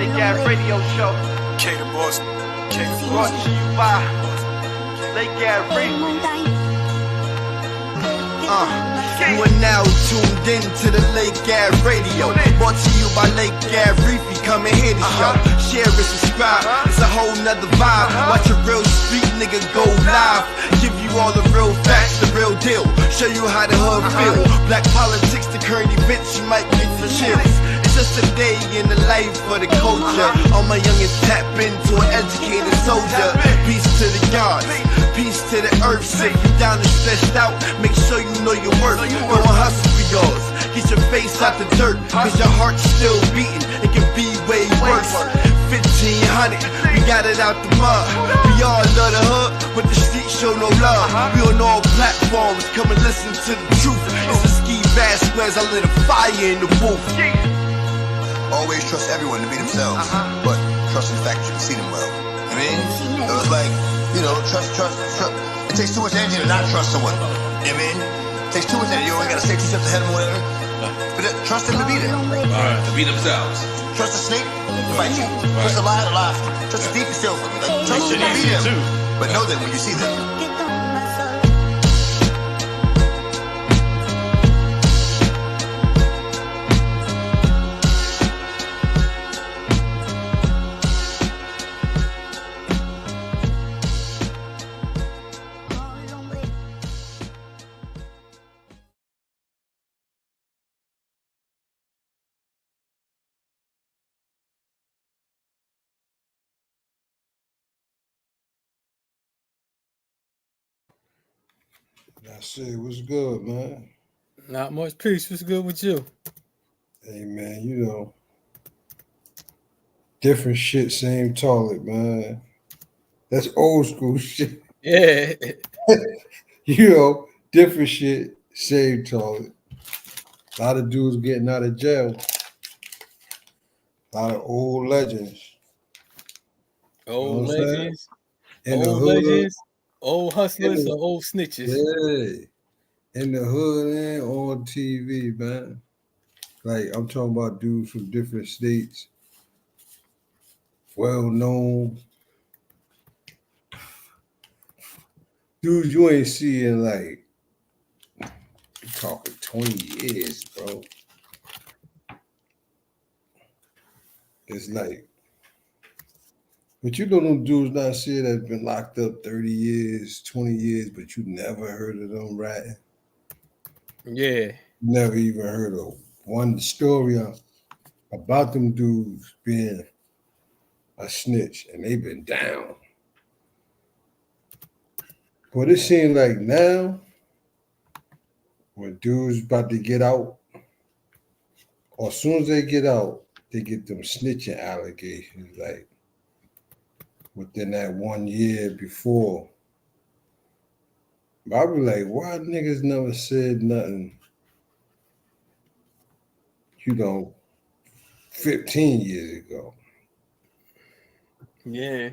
Lake Ave Radio Show. K the boss. K the Brought boss. to you by Lake Ave Radio. You are now tuned in to the Lake Ave Radio. Brought to you by Lake Ave Reefy. Come and hear the show. Share and subscribe. It's a whole nother vibe. Watch a real street nigga go live. Give you all the real facts, the real deal. Show you how the hood feel. Black politics, the current events, you might get the chills. It's just a day in the life for the culture. All my youngins tap into an educated soldier. Peace to the gods, peace to the earth. Sit you down and stressed out. Make sure you know your worth. Go and hustle for yours. Get your face out the dirt, cause your heart's still beating. It can be way worse. 1500, we got it out the mud. We all love the hood, but the streets show no love. We on all platforms, come and listen to the truth. It's a ski Vasquez, I lit a fire in the booth. Always trust everyone to be themselves, but trust in the fact that you can see them well. I mean, it was like, you know, trust. It takes too much energy to not trust someone. I mean, it takes too much energy. You only gotta say 2 steps ahead of them, whatever. But trust them to be there. Alright, to be themselves. Trust the snake to fight you. Trust the lion to lie. Trust the thief to steal from you. Like, trust them to be there. But know them when you see them. That's it. What's good, man? Not much. Peace. What's good with you? Hey, man, you know, different shit, same toilet, man. That's old school shit. Yeah. You know, different shit, same toilet. A lot of dudes getting out of jail. A lot of old legends. Old You know what I'm legends. In the Old hood. legends. Old hustlers In the- or old snitches. Yeah. In the hood and on TV, man. Like, I'm talking about dudes from different states. Well known. Dudes you ain't seeing like, you're talking 20 years, bro. It's like, but you know them dudes not see that's been locked up 30 years, 20 years, but you never heard of them ratting. Yeah. Never even heard of one story about them dudes being a snitch, and they've been down. But it seems like now, when dudes about to get out, or as soon as they get out, they get them snitching allegations, like within that 1 year before. But I be like, why niggas never said nothing, 15 years ago? Yeah.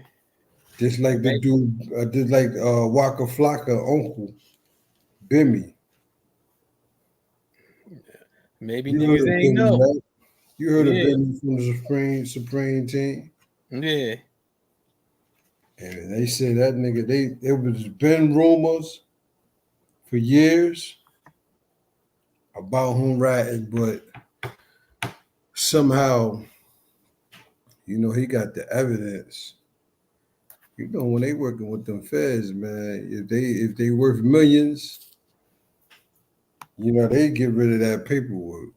Just like the dude, just like Waka Flocka uncle, Bimmy. Maybe You niggas heard of ain't Bimmy, know. right? You heard of Yeah. Bimmy from the Supreme team? Yeah. And they said that nigga, there was been rumors for years about him ratting, but somehow, you know, he got the evidence. You know, when they working with them feds, man, if they worth millions, you know, they get rid of that paperwork.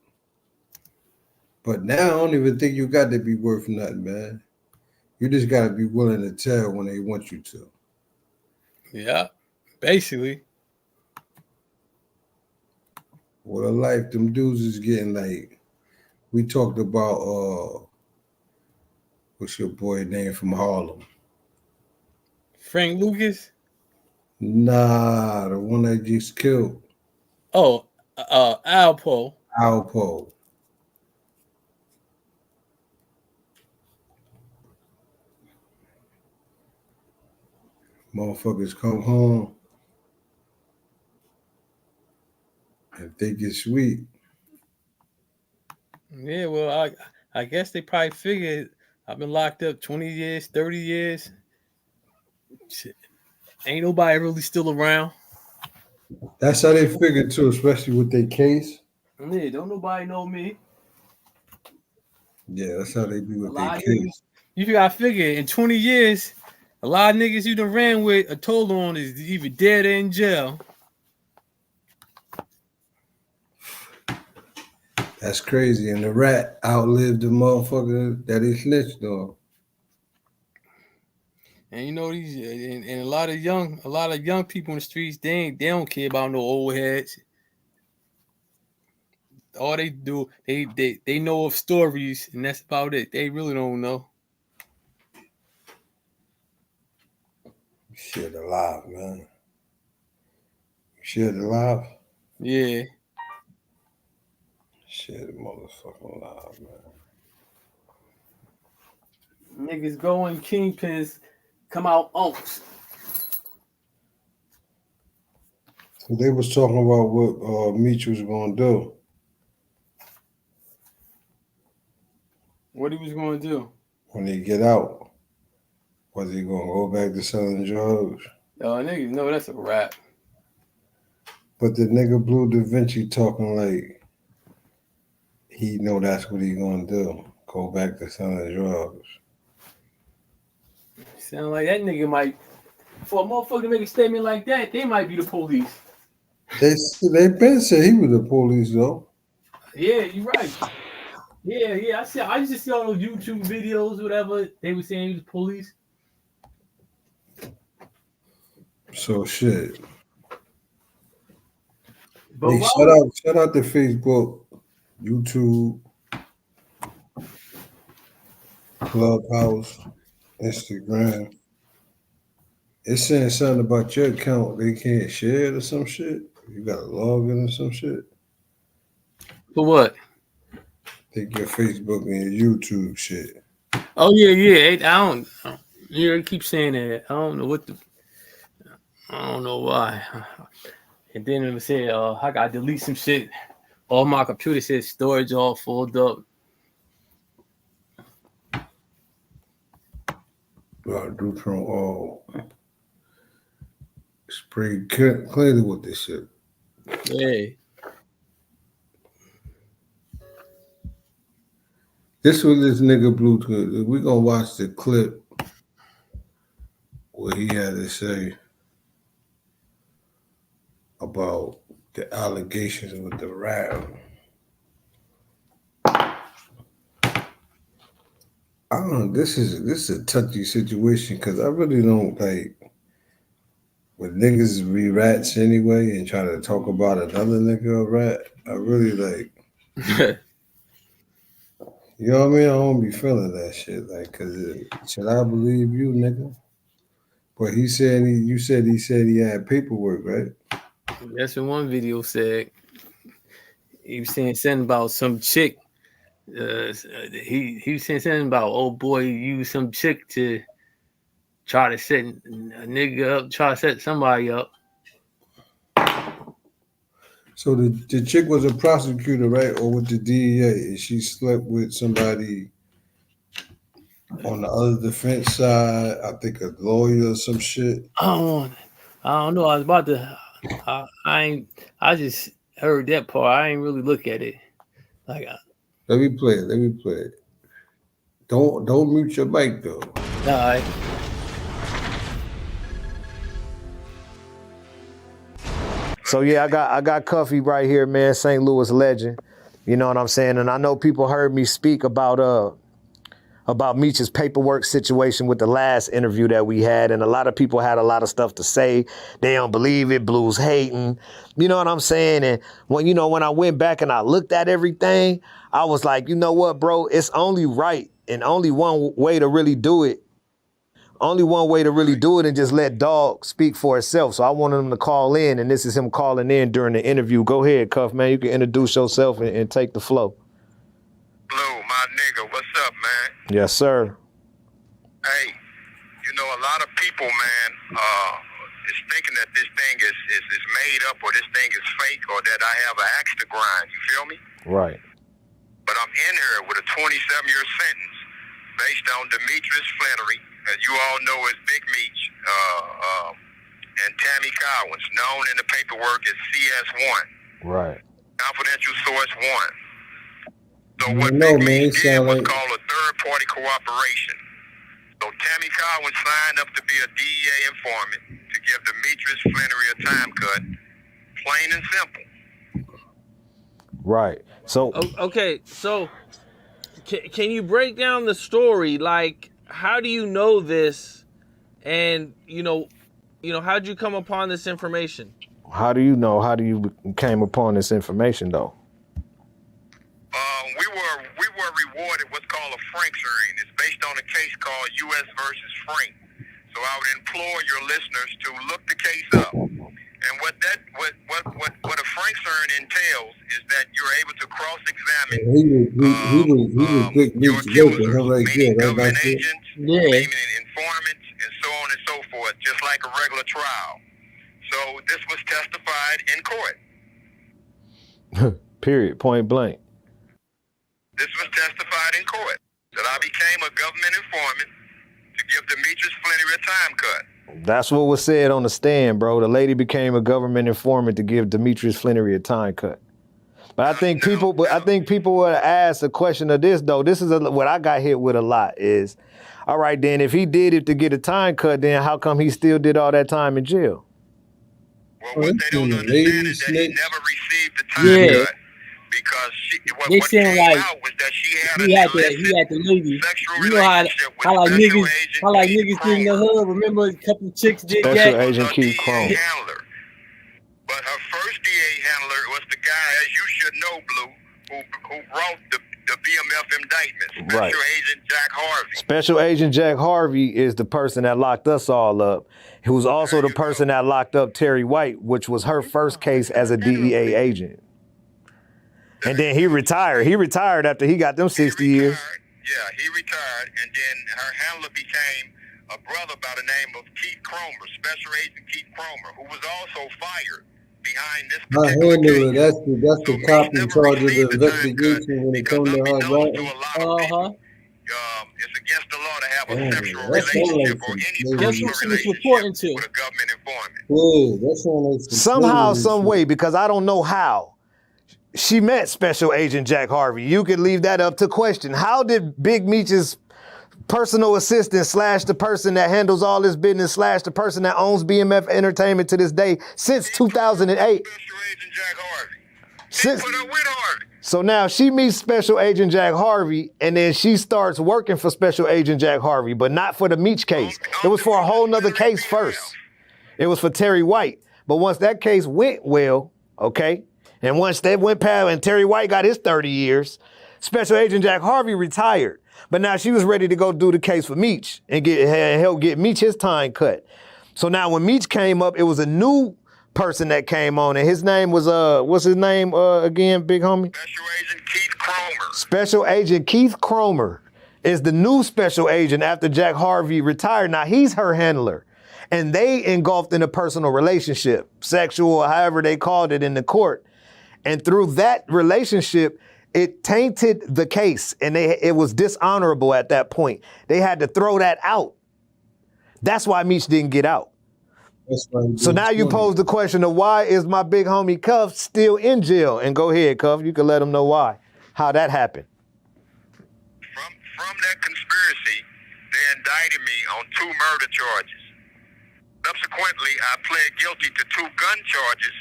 But now I don't even think you got to be worth nothing, man. You just got to be willing to tell when they want you to. Yeah. Basically. What a life them dudes is getting like. We talked about what's your boy name from Harlem? Frank Lucas? Nah, the one that just killed. Oh, Alpo. Alpo. Motherfuckers come home and think it's sweet. Yeah, well, I guess they probably figured I've been locked up 20 years, 30 years. Shit. Ain't nobody really still around. That's how they figure too, especially with their case. Yeah, don't nobody know me. Yeah, that's how they be A with their lot of niggas, case. you gotta figure in 20 years, a lot of niggas you done ran with or told on is either dead or in jail. That's crazy. And the rat outlived the motherfucker that he snitched on. And you know these, and a lot of young people in the streets, they don't care about no old heads. All they do, they know of stories, and that's about it. They really don't know. Shit alive, man. Shit alive. Yeah, Shit motherfucking alive, man. niggas going kingpins, come out unks. So they was talking about what Meech was gonna do. What he was going to do? When he get out. Was he gonna go back to selling drugs? Niggas know that's a rap. But the nigga Blue Da Vinci talking like he know that's what he gonna do. Go back to selling drugs. Sound like that nigga might, for a motherfucker to make a statement like that, they might be the police. They been said he was the police though. Yeah, you're right. Yeah. I used to see all those YouTube videos, whatever. They were saying he was police. So shit. But Hey, shout out to Facebook, YouTube, Clubhouse, Instagram. It's saying something about your account they can't share it or some shit. You gotta log in or some shit. For what? Take your Facebook and your YouTube shit. Oh yeah. I don't. You keep saying that. I don't know I don't know why. And then it said, I gotta delete some shit. All my computer says storage all full up. Do from all spray clearly with this shit. Hey. This was this nigga Blue. We gonna watch the clip what he had to say about the allegations with the rat. I don't know. This is a touchy situation because I really don't like when niggas be rats anyway and try to talk about another nigga a rat. I really like. You know what I mean? I don't be feeling that shit. Like, cause should I believe you, nigga? But he said you said he had paperwork, right? That's what one video said. He was saying something about some chick. He was saying something about old boy used some chick to try to set a nigga up, try to set somebody up. So the chick was a prosecutor, right? Or with the DEA, and she slept with somebody on the other defense side. I think a lawyer or some shit. I don't know. I was about to. I just heard that part. I ain't really look at it. Like, Let me play it. Don't mute your mic though. all right. So yeah, I got Cuffy right here, man, St. Louis legend. You know what I'm saying? And I know people heard me speak about Meech's paperwork situation with the last interview that we had, and a lot of people had a lot of stuff to say. They don't believe it, Blue's hating. You know what I'm saying? And when I went back and I looked at everything, I was like, you know what, bro? It's only right and only one way to really do it. Only one way to really do it and just let Dog speak for itself. So I wanted him to call in, and this is him calling in during the interview. Go ahead, Cuff, man. You can introduce yourself and take the flow. Blue, my nigga, what's up, man? Yes, sir. Hey, a lot of people, man, is thinking that this thing is made up or this thing is fake or that I have an axe to grind, you feel me? Right. But I'm in here with a 27-year sentence based on Demetrius Flannery, as you all know as Big Meech, and Tammy Collins, known in the paperwork as CS1. Right. Confidential source 1. So what No, Big man, Meech did was like... called a third-party cooperation. So Tammy Collins signed up to be a DEA informant to give Demetrius Flannery a time cut, plain and simple. Right. So okay, so can you break down the story? Like, how do you know this? And how'd you come upon this information? how do you know? How do you came upon this information though? We were rewarded what's called a Franks hearing. It's based on a case called U.S. versus Frank. So I would implore your listeners to look the case up. And what a Franks hearing entails is that you're able to cross-examine He was Big your Meech accusers, right meaning there, government right? agents, Yeah. meaning informants, and so on and so forth, just like a regular trial. So this was testified in court. Period. Point blank. This was testified in court that I became a government informant to give Demetrius Flannery a time cut. That's what was said on the stand, bro. The lady became a government informant to give Demetrius Flannery a time cut. But I think people would ask a question of this though. This is what I got hit with a lot is, all right, then if he did it to get a time cut, then how come he still did all that time in jail? Well, what they don't understand is that he never received the time cut because what came out was that she had he had the lady. sexual You know relationship with how like Special niggas Agent in the hood. Remember a couple chicks did Special that. Agent DA Keith Crone. handler. But her first DA handler was the guy, as you should know, Blue, who wrote the BMF indictment, Special Right. Agent Jack Harvey. Special Agent Jack Harvey is the person that locked us all up. He was also the person that locked up Terry White, which was her first case as a DEA agent. And then he retired. He retired after he got them 60 years. Yeah, he retired, and then her handler became a brother by the name of Keith Cromer, Special Agent Keith Cromer, who was also fired behind this My particular handler, case. that's the cop in charge of the investigation when it comes to her right. It's against the law to have a Damn, sexual that's relationship so or like any some Guess personal what she was relationship reporting to? with a government informant. Yeah, that sounds like some Somehow, slavery some shit. way, because I don't know how she met Special Agent Jack Harvey. You could leave that up to question. How did Big Meech's personal assistant / the person that handles all this business / the person that owns BMF Entertainment to this day since 2008? Special Agent Jack Harvey. Since, Put her with Harvey. so now she meets Special Agent Jack Harvey, and then she starts working for Special Agent Jack Harvey, but not for the Meech case. It was for a whole nother case first. It was for Terry White. But once that case went well, okay, and once that went past and Terry White got his 30 years, Special Agent Jack Harvey retired. But now she was ready to go do the case for Meech and help get Meech his time cut. So now when Meech came up, it was a new person that came on, and his name was what's his name again, big homie? Special Agent Keith Cromer. Special Agent Keith Cromer is the new special agent after Jack Harvey retired. Now he's her handler, and they engulfed in a personal relationship, sexual, however they called it in the court. And through that relationship, it tainted the case, and it was dishonorable at that point. They had to throw that out. That's why Meech didn't get out. That's why he So did now you 20. pose the question of why is my big homie Cuff still in jail? And go ahead, Cuff, you can let them know why, how that happened. From that conspiracy, they indicted me on 2 murder charges. Subsequently, I pled guilty to 2 gun charges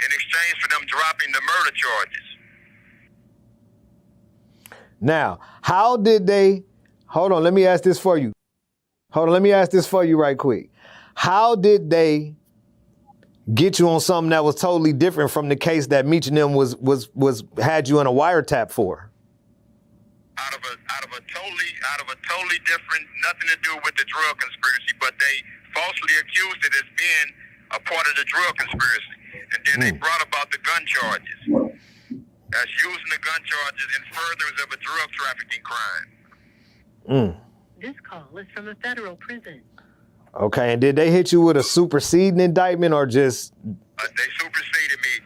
in exchange for them dropping the murder charges. Now, how did they, hold on, let me ask this for you. Right quick. How did they get you on something that was totally different from the case that Meech and them had you in a wiretap for? Out of a totally different, nothing to do with the drug conspiracy, but they falsely accused it as being a part of the drug conspiracy. And then they brought about the gun charges. That's using the gun charges in furtherance of a drug trafficking crime. This call is from a federal prison. Okay, and did they hit you with a superseding indictment or just? They superseded me.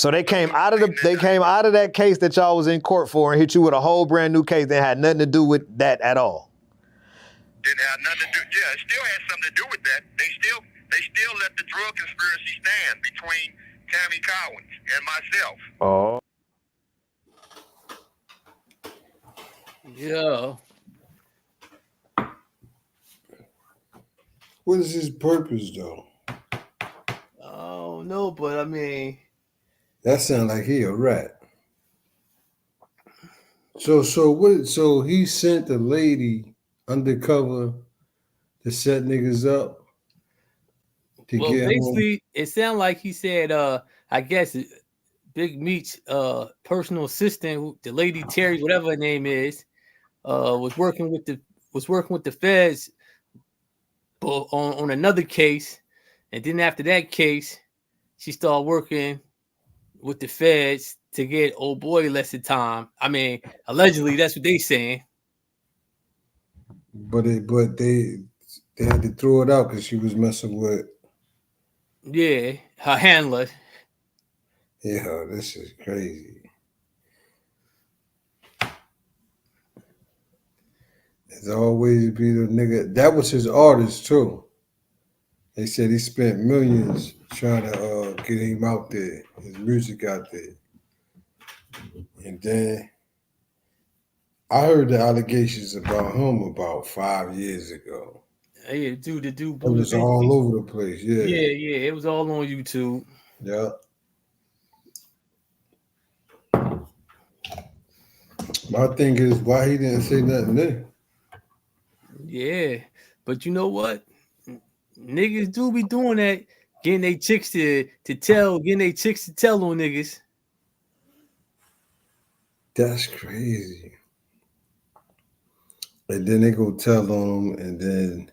So they came out of that case that y'all was in court for and hit you with a whole brand new case that had nothing to do with that at all. Didn't have nothing to do. Yeah, it still had something to do with that. They still let the drug conspiracy stand between Tammy Collins and myself. Oh. Yeah. What is his purpose though? Oh no, but I mean, that sounds like he a rat. So what? So he sent the lady undercover to set niggas up to well, get basically, home. it sounded like he said, I guess Big Meech, personal assistant, the lady Terry, whatever her name is, was working with the feds on another case, and then after that case, she started working with the feds to get old boy less of time. I mean, allegedly, that's what they saying. But they had to throw it out because she was messing with. Yeah, her handler. Yeah, this is crazy. It's always be the nigga. That was his artist too. They said he spent millions trying to get him out there, his music out there. And then I heard the allegations about him about 5 years ago. Yeah, dude, the dude. It was all over the place. Yeah. Yeah, it was all on YouTube. Yeah. My thing is why he didn't say nothing then. Yeah, but you know what? Niggas do be doing that, getting they chicks to tell on niggas. That's crazy. And then they go tell on them, and then,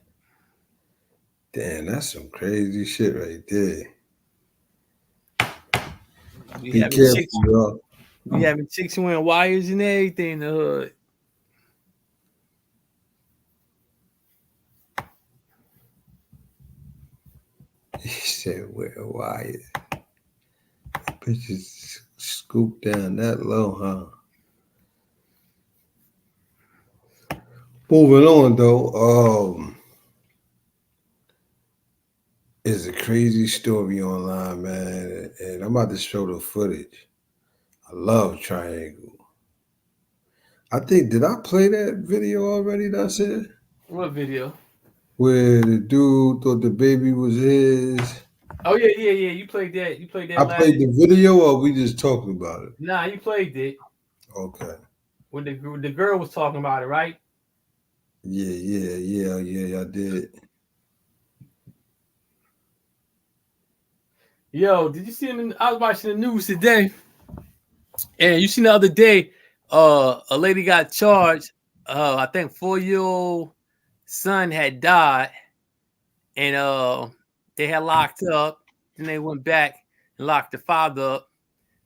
damn, that's some crazy shit right there. Be careful, y'all. We having chicks wearing wires and everything in the hood. He said, wear wires. Bitches scoop down that low, huh? Moving on, though, is a crazy story online, man, and I'm about to show the footage. I love Triangle. I think, did I play that video already that I said? What video? Where the dude thought the baby was his. Oh, yeah. You played that. I played the video, or we just talking about it? Nah, you played it. Okay. When the girl was talking about it, right? Yeah, I did. Yo, did you see him? I was watching the news today, and you seen the other day, a lady got charged. I think 4-year-old son had died, and they had locked up. Then they went back and locked the father up.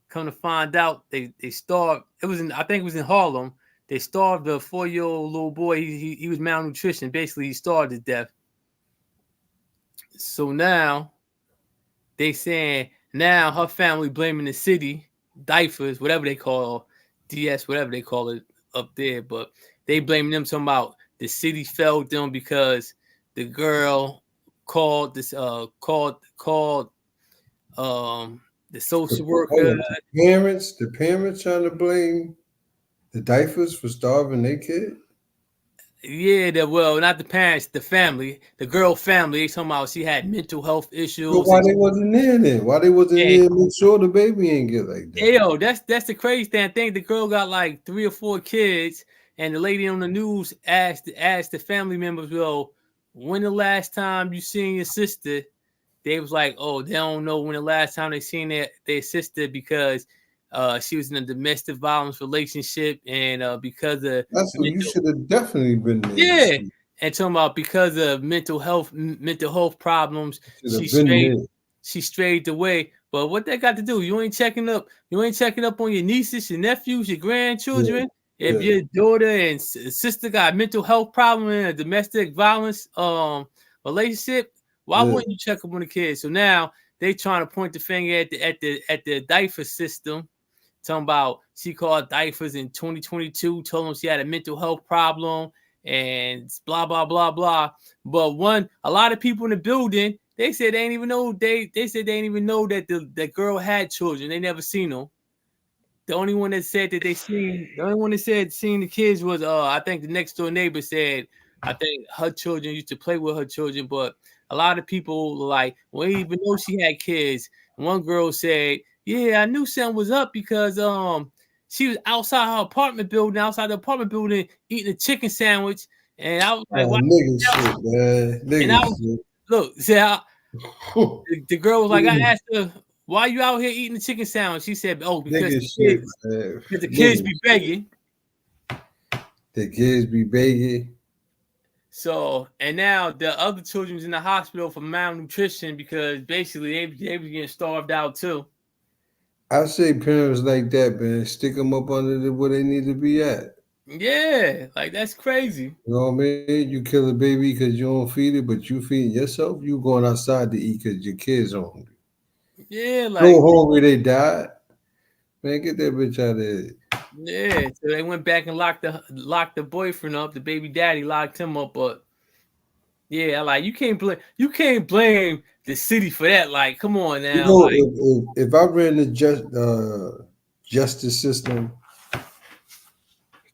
Come to find out, they starved. I think it was in Harlem. They starved the 4-year-old little boy. He was malnutrition. Basically, he starved to death. So now they saying now her family blaming the city, diapers, whatever they call DS, whatever they call it up there, but they blaming them talking about the city failed them because the girl called the social worker. The parents trying to blame the diapers for starving their kid. Yeah, not the parents, the family, the girl family. They talking about she had mental health issues. But why they wasn't there then? Why they wasn't there to make sure the baby ain't get like that? Yo, that's the crazy thing. I think the girl got like 3 or 4 kids, and the lady on the news asked the family members, "Well, when the last time you seen your sister?" They was like, "Oh, they don't know when the last time they seen their sister because she was in a domestic violence relationship, and because of that's what you should have definitely been there." Yeah, and talking about because of mental health problems, she strayed away. But what that got to do? You ain't checking up on your nieces, your nephews, your grandchildren. Yeah. If your daughter and sister got mental health problem in a domestic violence relationship, why wouldn't you check up on the kids? So now they trying to point the finger at the diaper system, talking about she called diapers in 2022, told them she had a mental health problem and blah blah blah blah. But a lot of people in the building, they said they ain't even know they said they ain't even know that the girl had children. They never seen them. The only one that said that the only one that said seen the kids was I think the next door neighbor said I think her children used to play with her children, but a lot of people like, well, even though she had kids. One girl said, "Yeah, I knew something was up because she was outside her apartment building, eating a chicken sandwich, and I was like, why?" Nigga shit, man. And I Nigga was shit. look, see how the girl was like, I asked her, "Why you out here eating the chicken sandwich?" She said, "Oh, because Nigga shit, man. the kids Nigga. be begging." The kids be begging. So, and now the other children's in the hospital for malnutrition because basically they was getting starved out too. I say parents like that, man, stick them up under where they need to be at. Yeah, like that's crazy. You know what I mean? You kill a baby because you don't feed it, but you feeding yourself. You going outside to eat because your kids are hungry. Yeah, So like hungry they died. Man, get that bitch out of here. yeah. So they went back and locked the boyfriend up. The baby daddy locked him up, but yeah, like you can't blame the city for that. Like, come on You now, know, like if I ran the justice system,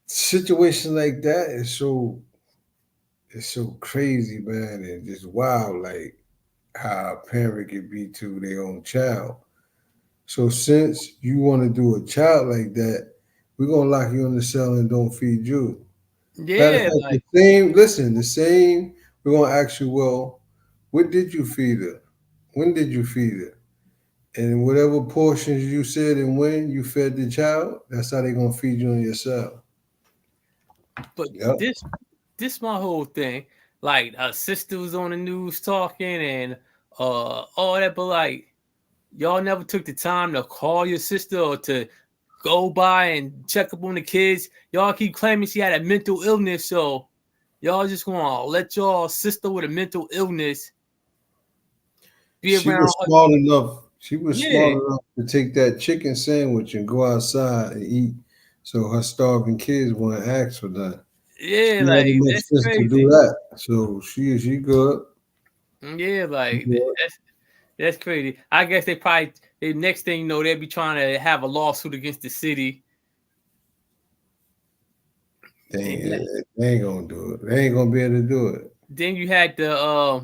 situation like that is so it's so crazy, man, and just wild. Like how a parent can be to their own child. So since you want to do a child like that, we're gonna lock you in the cell and don't feed you. Matter of yeah, fact, like the same, we're gonna ask you, well, what did you feed her? When did you feed her? And whatever portions you said and when you fed the child, that's how they're gonna feed you in your cell. but Yep. this my whole thing. Like a sister was on the news talking and all that, but like y'all never took the time to call your sister or to go by and check up on the kids. Y'all keep claiming she had a mental illness, so y'all just gonna let y'all sister with a mental illness be She around was her. smart enough. She was smart Yeah, enough to take that chicken sandwich and go outside and eat. So her starving kids wouldn't ask for that. yeah, She had like enough that's sense to do crazy. that. So she good. Yeah, She like good. that's crazy. I guess the next thing you know, they'll be trying to have a lawsuit against the city. And They ain't gonna do it. They ain't gonna be able to do it. then you had the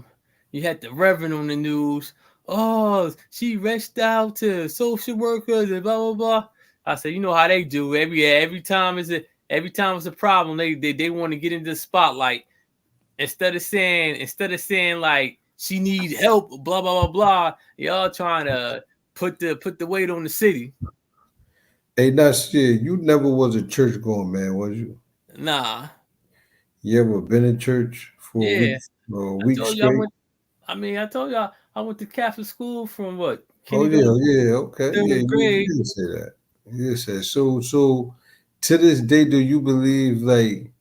Reverend on the news. Oh, she reached out to social workers and blah blah blah. I said, you know how they do. Every time it's a problem, they want to get into the spotlight. Instead of saying like she needs help, blah blah blah blah, y'all trying to put the weight on the city. Hey, not shit. You never was a church going man, was you? Nah. You ever been in church Yeah. for a I week told you straight? I told y'all I went to Catholic school from what? Oh Kindergarten, yeah, yeah, okay, yeah. third You grade. did say that. You did say so. To this day, do you believe like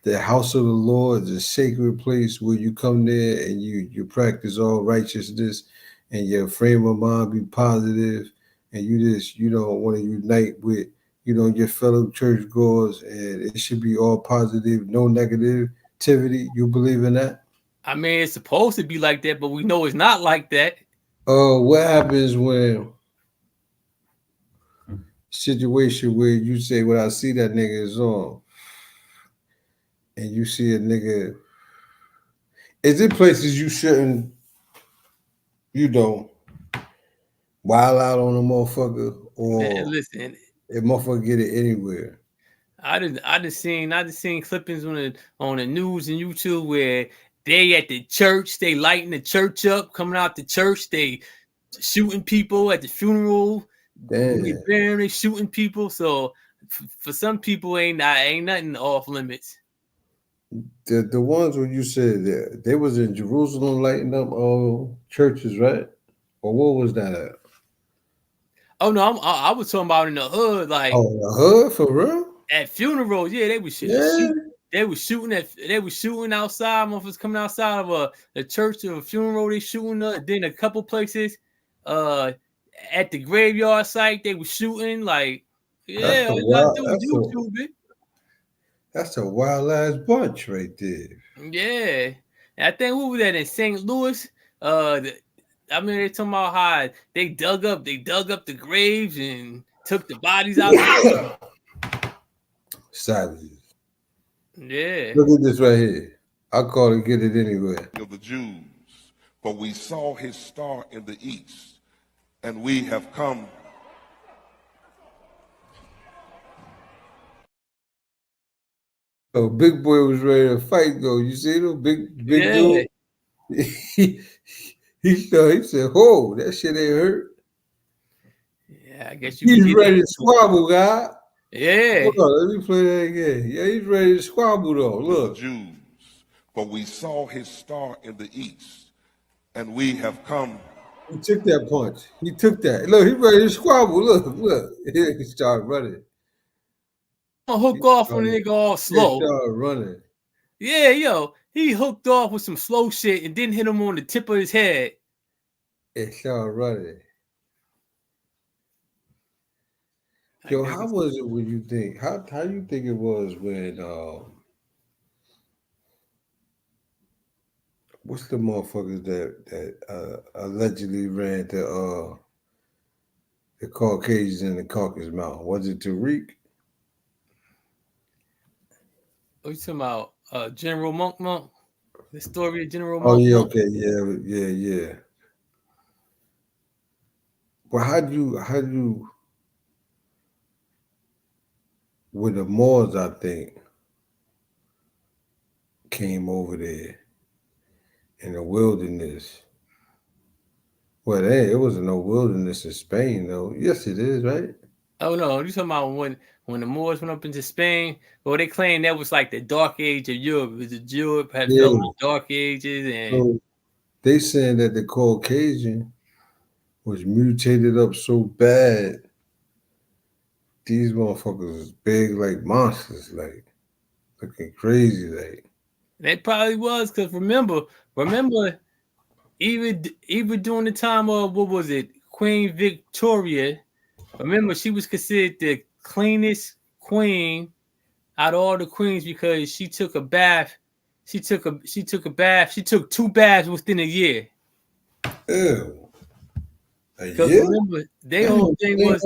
the house of the Lord is a sacred place where you come there and you practice all righteousness and your frame of mind be positive and you just want to unite with your fellow churchgoers and it should be all positive, no negativity. You believe in that? I mean, it's supposed to be like that, but we know it's not like that. What happens when situation where you say, "Well, I see that nigga is on," and you see a nigga? Is it places you shouldn't, you know, wild out on a motherfucker, Man, or listen, if motherfucker get it anywhere? I just seen clippings on the news and YouTube where they at the church, they lighting the church up, coming out the church, they shooting people at the funeral, when they Damn. burying, they shooting people. So for some people, ain't nothing off limits. The ones where you said that they was in Jerusalem lighting up all churches, right? Or what was that at? Oh no, I was talking about in the hood, like Oh, the hood for real? at funerals. Yeah, they was Yeah. shoot. They was shooting outside. Motherfuckers coming outside of a church or a funeral. They shooting up. Then a couple places at the graveyard site they were shooting. Like, yeah, That's a all you gotta wild. do is YouTube it. That's a wild ass bunch right there. Yeah, and I think what was that in St. Louis? I mean, they're talking about how they dug up the graves and took the bodies out. Savages. Yeah. Look at this right here. I call it get it anywhere. Of the Jews, for we saw his star in the east, and we have come. Oh, Big Boy was ready to fight though. You see him, big Yeah. dude. he said, "Oh, that shit ain't hurt." Yeah, I guess you. He's ready to squabble, guy. Yeah. Hold on, let me play that again. Yeah, he's ready to squabble though. Look. The Jews, for we saw his star in the east, and we have come. He took that punch. He took that. Look, he's ready to squabble. Look. He started running. I'm gonna hook off on the nigga all slow. He started running. Yeah, yo, he hooked off with some slow shit and didn't hit him on the tip of his head. It started running. Yo, how was it when you think? How you think it was when what's the motherfuckers that allegedly ran the Caucasians in the Caucasus Mountain? Was it Tariq? What you talking about? General Monk? The story of General Monk? Oh yeah, okay, yeah. Well, how do you with the Moors, I think, came over there in the wilderness. Well, it wasn't no wilderness in Spain, though. Yes, it is, right? Oh no, you talking about when the Moors went up into Spain? Well, they claim that was like the Dark Age of Europe. Because Europe had fell in the Dark Ages, and so they saying that the Caucasian was mutated up so bad. These motherfuckers was big like monsters, like looking crazy, like. They probably was, because remember, even during the time of what was it, Queen Victoria. Remember, she was considered the cleanest queen out of all the queens because she took a bath. She took a bath. She took 2 baths within a year. Ew. Because remember, their whole thing was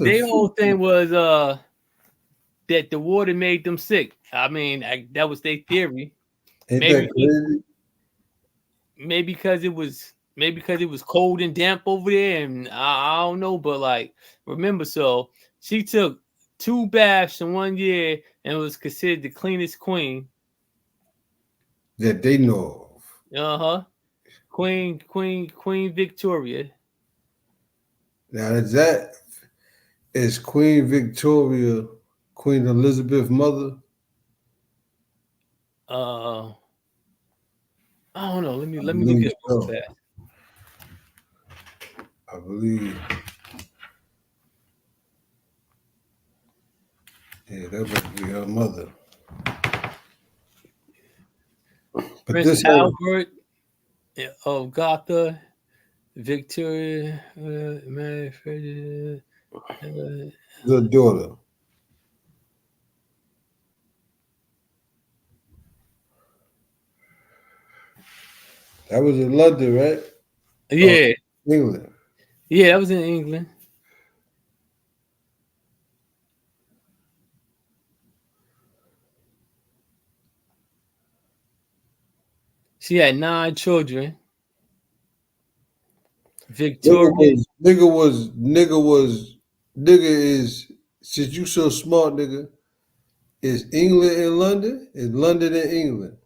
their whole thing was that the water made them sick. I mean, that was their theory. Maybe because it was cold and damp over there, and I don't know, but like remember, so she took 2 baths in 1 year and was considered the cleanest queen that they know of. Queen Victoria. Now is Queen Victoria Queen Elizabeth's mother? I don't know. Let me look at that. I believe. Yeah, that would be her mother. But Prince Albert of Gotha, Victoria, Mary Frederick, the daughter. That was in London, right? Yeah. England. Yeah, that was in England. She had 9 children. Victoria. Nigga is, since you so smart, nigga, is England and London? Is London and England?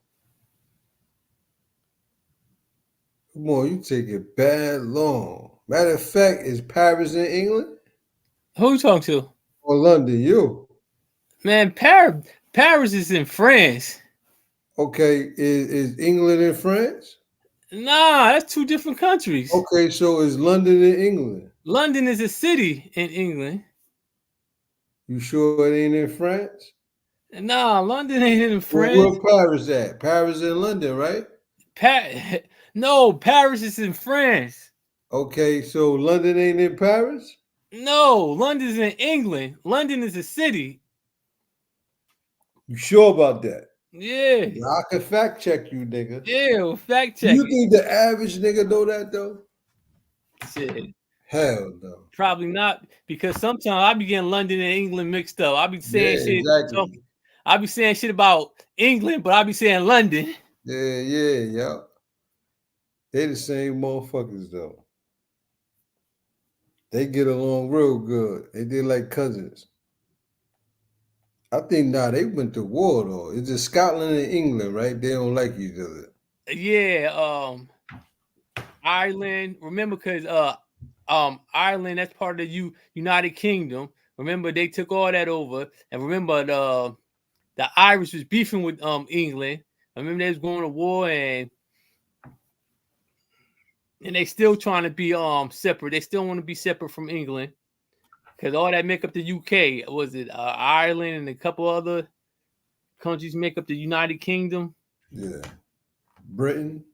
Come on, you take it bad long. Matter of fact, is Paris in England? Who you talking to? Or London, you. Man, Paris is in France. Okay, is England in France? Nah, that's 2 different countries. Okay, so is London in England? London is a city in England. You sure it ain't in France? Nah, London ain't in France. Well, where Paris at? Paris in London, right? No, Paris is in France. Okay, so London ain't in Paris? No, London's in England. London is a city. You sure about that? Yeah. I can fact check you, nigga. Yeah, well, fact Do check you it. think the average nigga know that though? Shit. Hell no. Probably not, because sometimes I be getting London and England mixed up. I be saying Yeah, shit. exactly. I be saying shit about England, but I be saying London. Yeah. They the same motherfuckers though. They get along real good. They like cousins. I think they went to war though. It's just Scotland and England, right? They don't like each other. Yeah, Ireland. Remember, because Ireland, that's part of the United Kingdom. Remember, they took all that over, and remember the Irish was beefing with England. I remember they was going to war, and they still trying to be separate. They still want to be separate from England, because all that make up the UK. Was it Ireland and a couple other countries make up the United Kingdom? Yeah. Britain,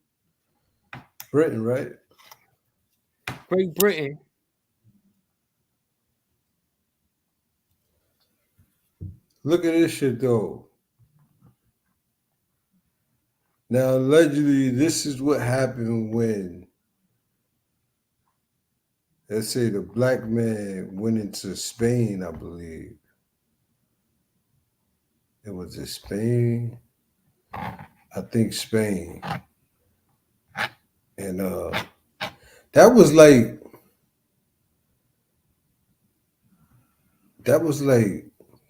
right? Great Britain. Look at this shit though. Now, allegedly, this is what happened when, let's say, the black man went into Spain, I believe. It was in Spain. I think Spain. And that was like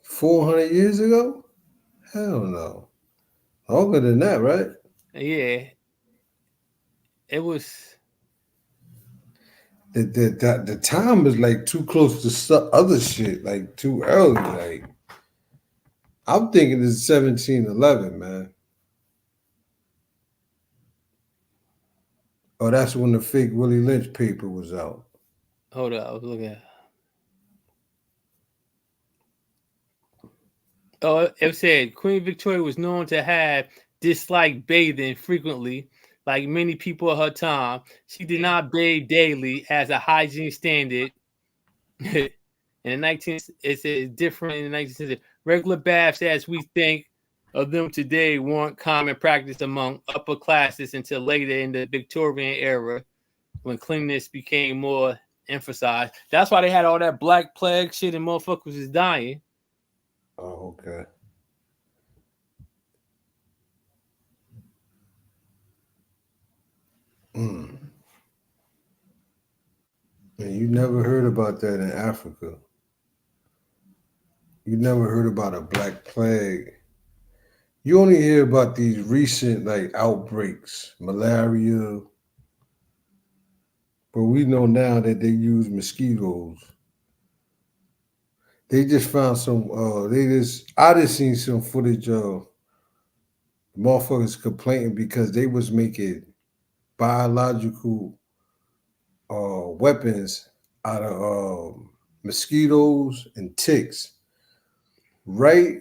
400 years ago? Hell no. Longer than that, right? Yeah. It was. The time is like too close to other shit, like too early. Like, I'm thinking it's 1711, man. Oh, that's when the fake Willie Lynch paper was out. Hold up, I was looking at. Oh, it said Queen Victoria was known to have disliked bathing frequently. Like many people of her time, she did not bathe daily as a hygiene standard. In the 19th, it says different in the 19th century. Regular baths, as we think of them today, weren't common practice among upper classes until later in the Victorian era, when cleanliness became more emphasized. That's why they had all that Black Plague shit and motherfuckers is dying. Oh, okay. And you never heard about that in Africa. You never heard about a Black Plague. You only hear about these recent like outbreaks, malaria. But we know now that they use mosquitoes. They just found some. I just seen some footage of motherfuckers complaining because they was making biological weapons out of mosquitoes and ticks, right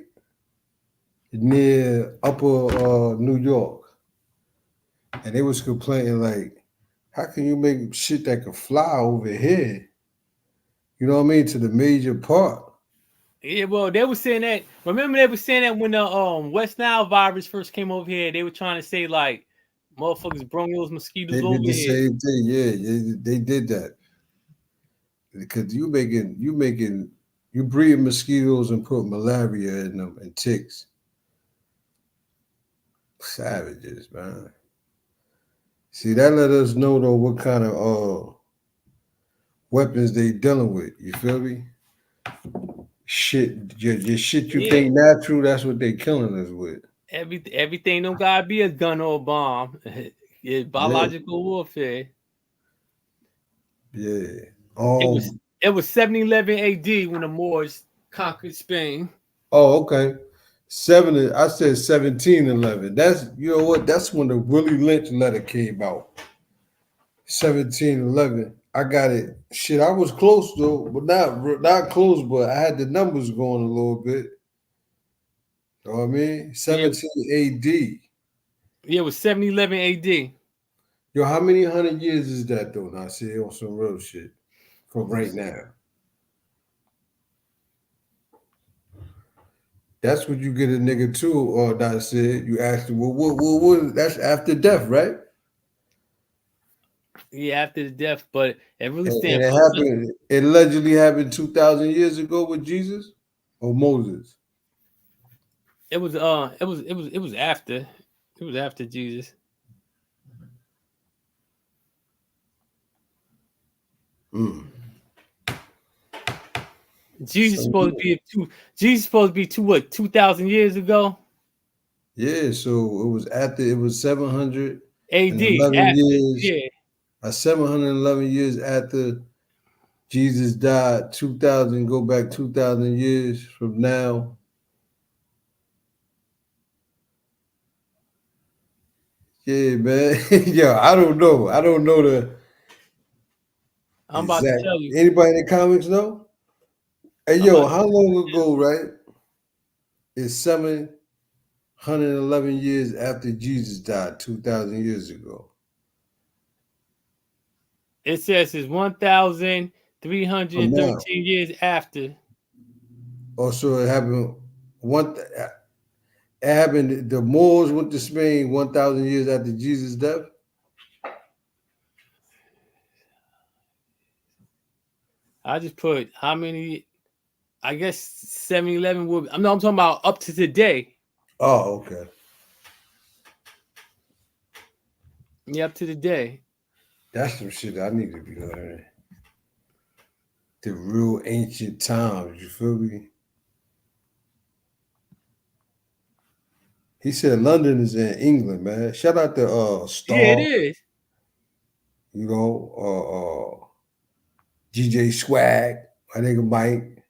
near upper New York, and they was complaining like, how can you make shit that can fly over here? You know what I mean? To the major part. Yeah, well, they were saying that. Remember, they were saying that when the West Nile virus first came over here, they were trying to say like, motherfuckers brought those mosquitoes They over did the here. same thing. Yeah, they did that because you breed mosquitoes and put malaria in them and ticks. Savages, man. See, that let us know though what kind of weapons they dealing with. You feel me? Shit, your shit you think natural, that's what they killing us with. Everything don't gotta be a gun or a bomb. It's biological warfare. Yeah. It was 1711 AD when the Moors conquered Spain. Oh, okay. I said 1711. That's, you know what? That's when the Willie Lynch letter came out. 1711. I got it. Shit, I was close though, but not close, but I had the numbers going a little bit. You know what I mean? 17 AD. Yeah, it was 1711 AD. Yo, how many 100 years is that though? Now, see, on some real shit from right now. That's what you get a nigga too, or not said. You ask him, well, what? That's after death, right? Yeah, after the death, but it really And stands it for happened. It allegedly happened 2,000 years ago with Jesus or Moses. it was after Jesus. Mm. Jesus So, supposed to be Jesus supposed to be 2,000 years ago. yeah, so it was after. It was 711 AD after, years. yeah. 711 years after Jesus died. 2,000. Go back 2,000 years from now. Yeah, man. Yo, I don't know. I don't know the I'm about to exact. tell you. Anybody in the comics know? Hey, I'm yo, about how long ago, right? It's 711 years after Jesus died, 2,000 years ago. It says it's From now. 1,313 years after. Also, it happened one. It happened. The Moors went to Spain 1,000 years after Jesus' death. I just put how many? I guess 7-11 will. I'm talking about up to today. Oh, okay. Yeah, up to today. That's some shit I need to be learning. The real ancient times. You feel me? He said London is in England, man. Shout out to Yeah, it Star. is. You know, GJ Swag, my nigga Mike,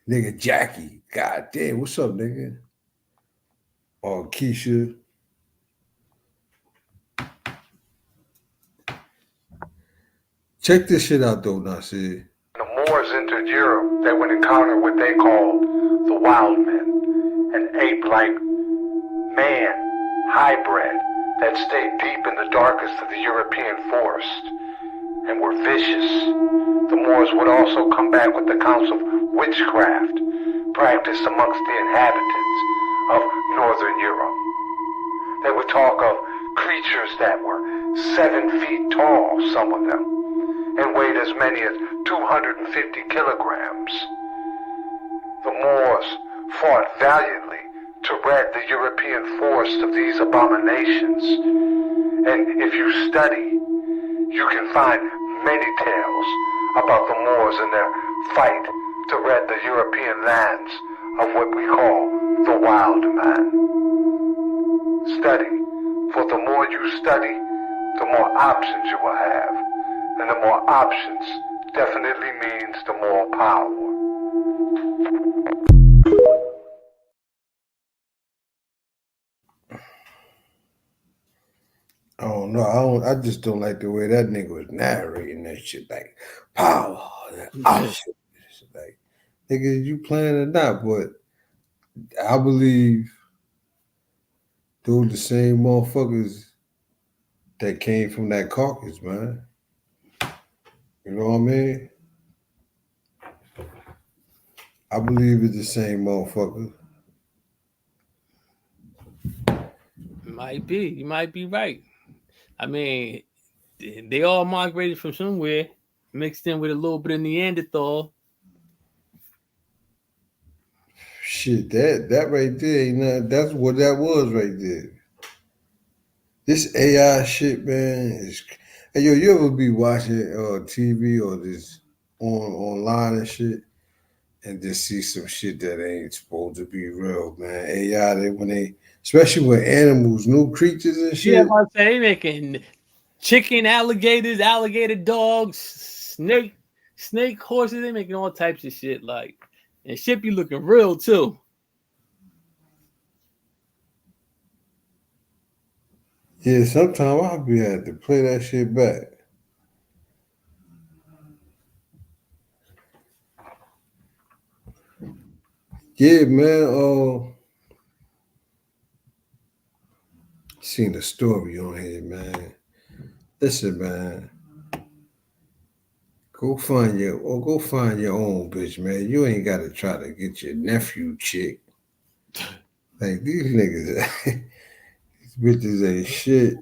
nigga Jackie. God damn, what's up, nigga? Keisha. Check this shit out though, Nasir. The Moors entered Europe, they would encounter what they called the wild men, an ape-like man hybrid that stayed deep in the darkest of the European forest and were vicious. The Moors would also come back with accounts of witchcraft practiced amongst the inhabitants of Northern Europe. They would talk of creatures that were 7 feet tall, some of them, and weighed as many as 250 kilograms. The Moors fought valiantly to rid the European forest of these abominations. And if you study, you can find many tales about the Moors and their fight to rid the European lands of what we call the wild man. Study, for the more you study, the more options you will have. And the more options definitely means the more power. I don't know. I just don't like the way that nigga was narrating that shit. Like power, option. Like, nigga, you playing or not? But I believe those the same motherfuckers that came from that caucus, man. You know what I mean? I believe it's the same motherfucker. Might be. You might be right. I mean, they all migrated from somewhere, mixed in with a little bit of Neanderthal. Shit, that right there, you know, that's what that was right there. This AI shit, man, is. Hey, yo, you ever be watching TV or just online and shit, and just see some shit that ain't supposed to be real, man? AI, especially with animals, new creatures and Yeah, shit. I say they making chicken, alligators, alligator dogs, snake horses. They making all types of shit. Like, and shit be looking real too. Yeah, sometimes I'll be had to play that shit back. Yeah, man. Seen a story on here, man. Listen, man. Go find your own bitch, man. You ain't gotta try to get your nephew chick. Like these niggas, these bitches ain't shit.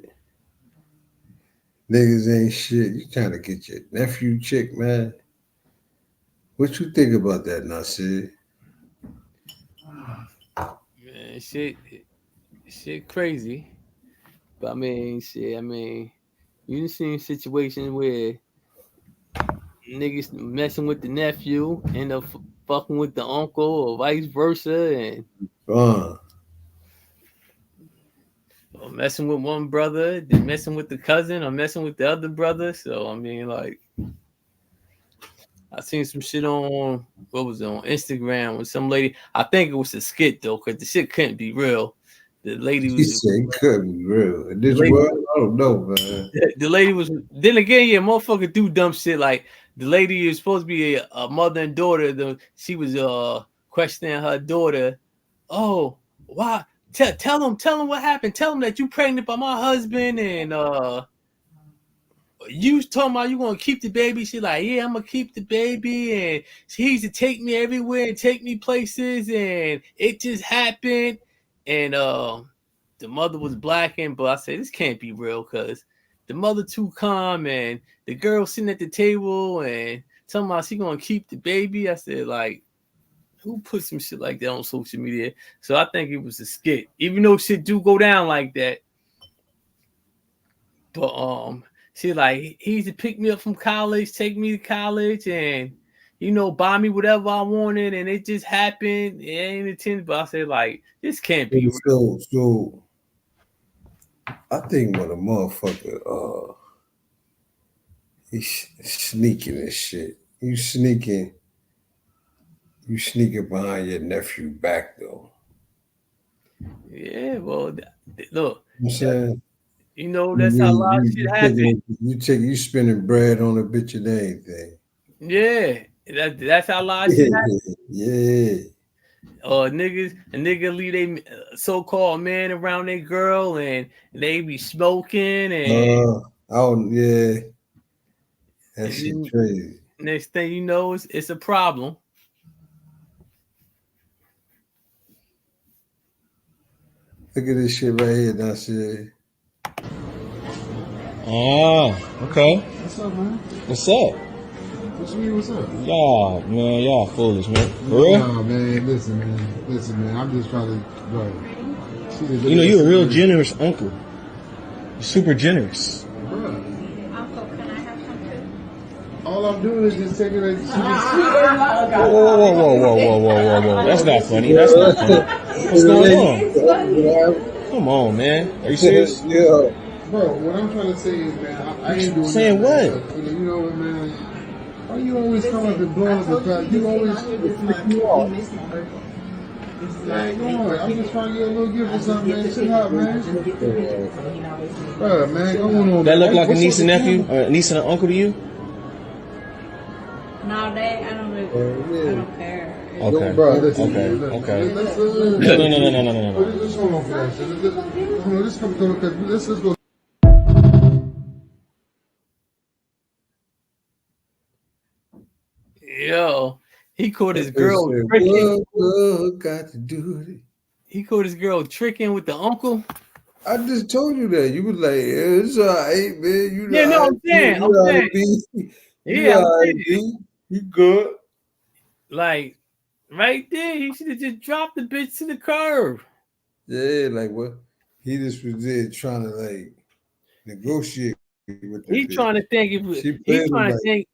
Niggas ain't shit. You trying to get your nephew chick, man? What you think about that, Nasir? Man, shit crazy. But I mean, shit. I mean, you done seen situations where niggas messing with the nephew, end up fucking with the uncle, or vice versa, and or messing with one brother, then messing with the cousin, or messing with the other brother. So I mean, like, I seen some shit on what was it, on Instagram with some lady. I think it was a skit though, because the shit couldn't be real. The lady You was. say it couldn't be real. In this world, I don't know, man. The lady was. Then again, yeah, motherfucker do dumb shit. Like the lady is supposed to be a mother and daughter. She was questioning her daughter. Oh, why? Tell him what happened. Tell him that you pregnant by my husband, and you told me you gonna keep the baby. She like, yeah, I'm gonna keep the baby, and he used to take me everywhere and take me places, and it just happened. And the mother was blacking, but I said this can't be real because the mother too calm, and the girl sitting at the table and talking about she gonna keep the baby. I said, like, who put some shit like that on social media? So I think it was a skit, even though shit do go down like that. But she like, he used to pick me up from college, take me to college, and buy me whatever I wanted, and it just happened. It ain't intended, but I said, like, this can't be real. So I think when a motherfucker he's sneaking and shit. You sneaking behind your nephew back though. Yeah, well, look, You know what I'm saying? That's how a lot of shit happens. You spending bread on a bitch and anything. Yeah, that's how a lot of shit happens. Yeah. A nigga leave they so-called man around their girl, and they be smoking, and yeah. That shit crazy. Next thing you know, it's a problem. Look at this shit right here, that's it. Oh, okay. What's up, man? What's up? What you mean, what's up? Y'all foolish, man. For real? Nah, man, listen, man. I'm just trying to, bro. You're a real generous uncle. You're super generous. Bro. Uncle, can I have some too? All I'm doing is just taking it. Whoa. That's not funny. What's going on? Come on, man. Are you serious? Yeah. Bro, what I'm trying to say is, man, I ain't doing saying that, what? Man. You know what, man? Why you always come up and blow up the fact? You always flick you off. Man, come on. I'm just trying to get a little gift or something, man. Chill out, man. Bro, man, come on. That look like a niece and nephew? Or a niece and an uncle to you? No, I don't really, I don't care. Okay. Bro, listen, okay. No. Let's hold on for that shit. Let's go. Yo, he caught his girl tricking. What got to do with it? He caught his girl tricking with the uncle. I just told you that. You was like, yeah, it's all right, man. You Yeah, no, I'm saying. You good. Like, right there, he should have just dropped the bitch to the curb. Yeah, like what? He just was there trying to like negotiate with the He bitch. trying to think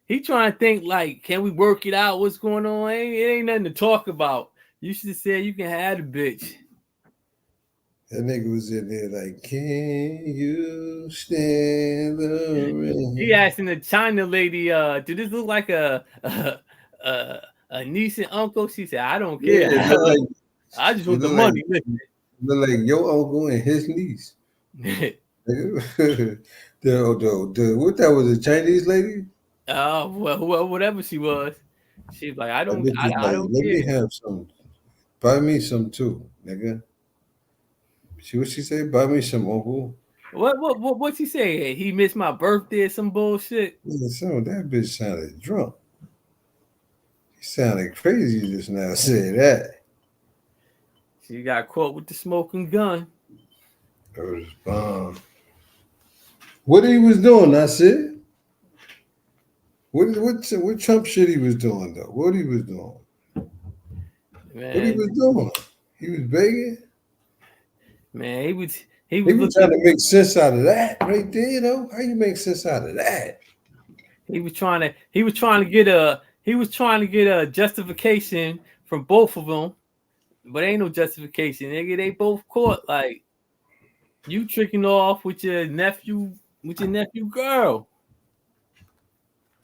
He trying to think like, can we work it out? What's going on? It ain't nothing to talk about. You should have said you can have the bitch. That nigga was in there like, can you stand the rain? He asking the China lady, "Do this look like a niece and uncle?" She said, "I don't care. Yeah, I just want the money." Look like your uncle and his niece. What that was, a Chinese lady? Well, whatever she was, she was like, "I don't Let care." me have some. Buy me some too, nigga. See what she say? Buy me some, uncle. What she say? He missed my birthday or some bullshit. Yeah, so that bitch sounded drunk. He sounded crazy just now saying that. She got caught with the smoking gun. It was bomb. What he was doing, that's it. What Trump shit he was doing though? What he was doing? Man, What he was doing? He was begging. Man, he was He was looking. trying to make sense out of that right there, you know? How you make sense out of that? He was trying to get a justification from both of them, but ain't no justification, nigga. They both caught like you tricking off with your nephew girl.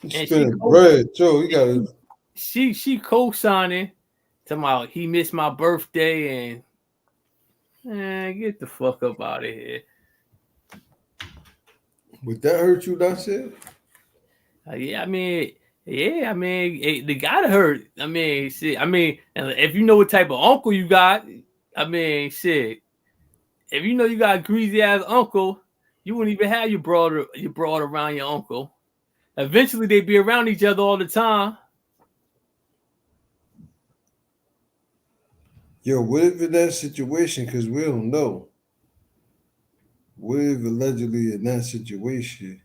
And Spinning bread, Joe. He got it. She co-signing, talking about he missed my birthday and man, get the fuck up out of here. Would that hurt you, that shit? Yeah, I mean, they gotta hurt. I mean, shit. I mean, if you know what type of uncle you got, I mean, shit. If you know you got a greasy ass uncle, you wouldn't even have your brother around your uncle. Eventually, they'd be around each other all the time. Yo, what if in that situation, because we don't know, what if allegedly in that situation,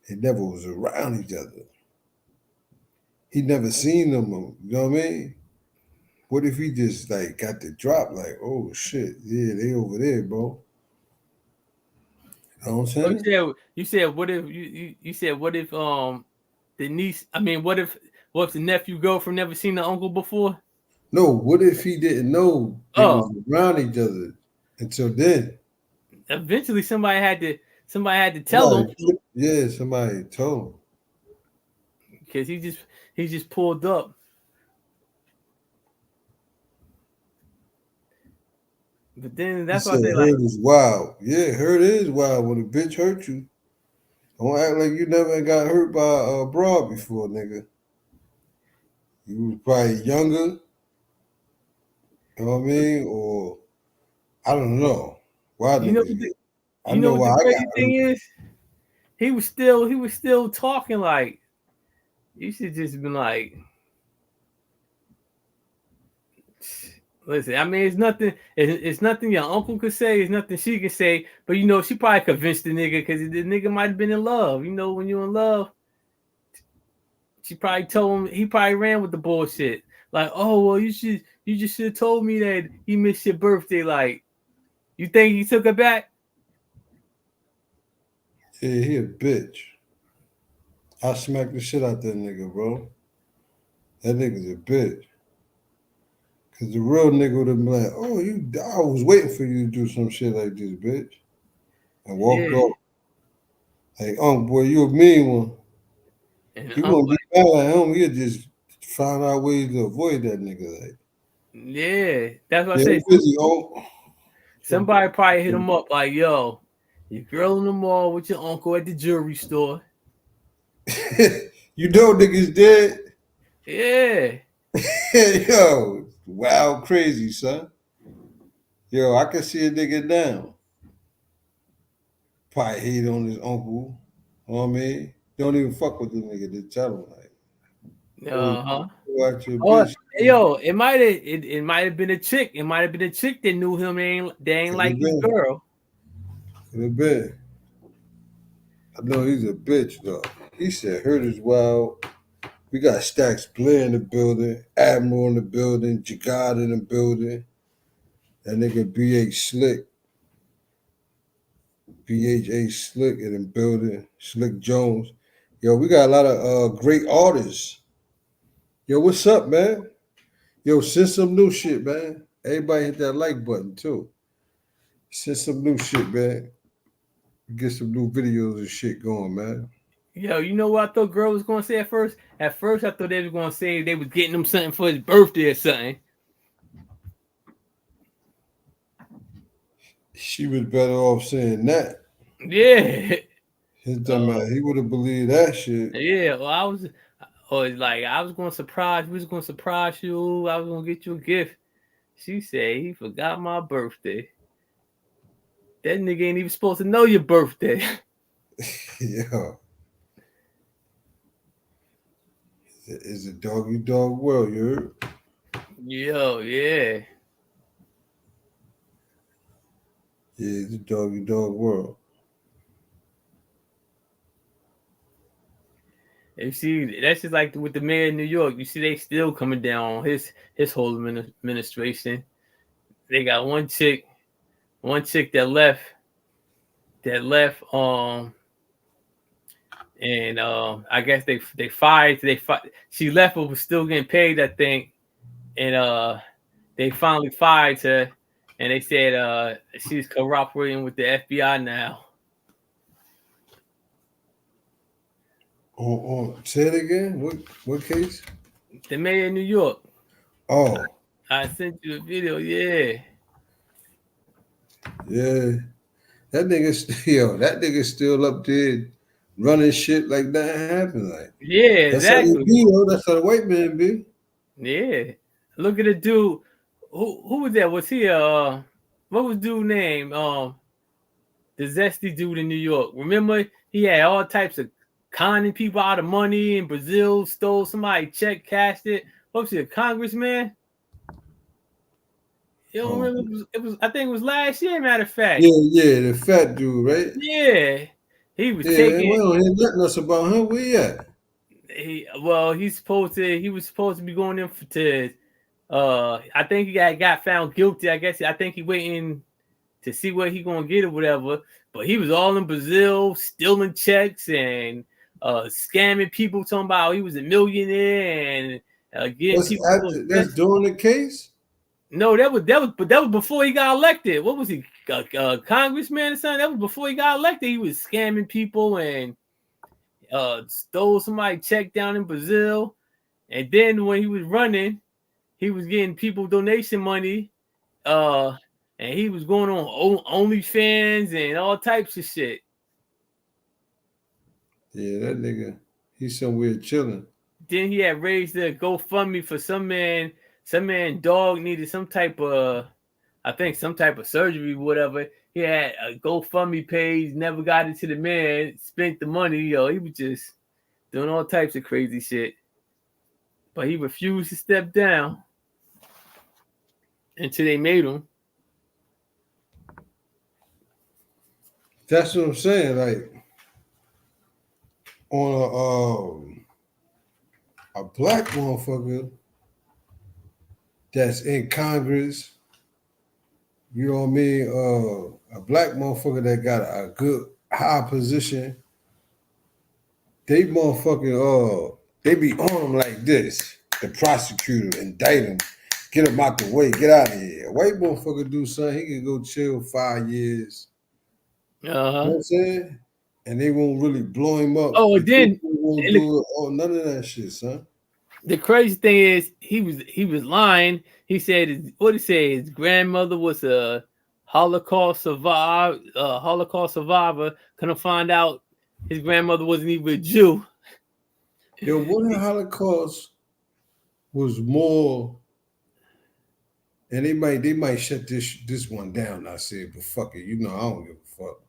they never was around each other? He never seen them, you know what I mean? What if he just like got the drop, like, oh shit, yeah, they over there, bro. You know what I'm saying? You said what if you said what if the niece? I mean, what if the nephew girlfriend never seen the uncle before? No, what if he didn't know they was around each other until then? Eventually, somebody had to tell him. Yeah, somebody told him. Because he just pulled up. But then that's why they hurt is wild. Yeah, hurt is wild when a bitch hurt you. Don't act like you never got hurt by a broad before, nigga. You was probably younger. You know what I mean? Or I don't know. Why you know niggas what the crazy thing is? He was still talking like you should just been like, listen, I mean, it's nothing. It's nothing your uncle could say. It's nothing she could say. But you know, she probably convinced the nigga because the nigga might have been in love. You know, when you're in love, she probably told him. He probably ran with the bullshit. Like, oh well, you just should have told me that he missed your birthday. Like, you think he took it back? Yeah, he a bitch. I smacked the shit out that nigga, bro. That nigga's a bitch. Cause the real nigga would have been like, oh, I was waiting for you to do some shit like this, bitch. And walk off. Like, boy, you a mean one. And He won't be mad at him. He'll just find out ways to avoid that nigga. Like, yeah, that's what I said. Somebody probably hit him up like, yo, your girl in the mall with your uncle at the jewelry store. You know niggas dead? Yeah. Yo, wild crazy, son. Yo, I can see a nigga down. Probably hate on his uncle. You know what I mean? Don't even fuck with the nigga to tell him like. Yo, it might have been a chick. It might have been a chick that knew him. They ain't like his girl. Could have been. I know he's a bitch though. He said hurt is wild. We got Stacks Blair in the building, Admiral in the building, Jagad in the building. That nigga BH Slick. BHA Slick in the building. Slick Jones. Yo, we got a lot of great artists. Yo, what's up, man? Yo, send some new shit, man. Everybody hit that like button too. Send some new shit, man. Get some new videos and shit going, man. Yo, you know what I thought girl was gonna say at first? At first, I thought they was gonna say they was getting him something for his birthday or something. She was better off saying that. Yeah. His dumb ass, he would have believed that shit. Yeah, well, I was gonna surprise. We was gonna surprise you. I was gonna get you a gift. She said he forgot my birthday. That nigga ain't even supposed to know your birthday. Yeah. It's a dog world, you heard? Yo, yeah. Yeah, it's a dog world. You see, that's just like with the mayor of New York. You see, they still coming down on his whole administration. They got one chick that left, and I guess they fired. She left, but was still getting paid, I think. And they finally fired her, and they said she's cooperating with the FBI now. Say it again. What case? The mayor of New York. Oh. I sent you a video. Yeah. Yeah. That nigga's still up there running shit like that happened. Like, Yeah, that's how they exactly. be, yo. That's how the white man be. Yeah. Look at the dude. Who was that? Was he what was dude name? The zesty dude in New York. Remember, he had all types of conning people out of money in Brazil, stole somebody check, cashed it. What was he, a congressman? You don't remember? It was I think it was last year, matter of fact. Yeah, the fat dude, right? Yeah. He was Yeah, taking. we don't hear nothing else about him. Where he at? He was supposed to be going in to I think he got found guilty. I think he waiting to see what he gonna get or whatever. But he was all in Brazil, stealing checks and scamming people, talking about he was a millionaire and getting people. That's during the case? No, that was before he got elected. What was he, congressman or something? That was before he got elected. He was scamming people and stole somebody's check down in Brazil. And then when he was running, he was getting people donation money. And he was going on OnlyFans and all types of shit. Yeah, that nigga, he's somewhere chilling. Then he had raised a GoFundMe for some man. Some man dog needed some type of, I think some type of surgery, whatever. He had a GoFundMe page, never got it to the man, spent the money. He was just doing all types of crazy shit. But he refused to step down until they made him. That's what I'm saying. Like on a black motherfucker that's in Congress, you know what I mean? A black motherfucker that got a good high position, they motherfucking they be on them like this. The prosecutor indict him, get him out the way, get out of here. A white motherfucker do something, he can go chill 5 years. You know what I'm saying? And they won't really blow him up. Oh, then won't do it. Oh, none of that shit, son. The crazy thing is he was lying. He said his grandmother was a Holocaust survivor. Couldn't find out his grandmother wasn't even a Jew. Yo, what the Holocaust was more, and they might shut this one down. I said, but fuck it, I don't give a fuck.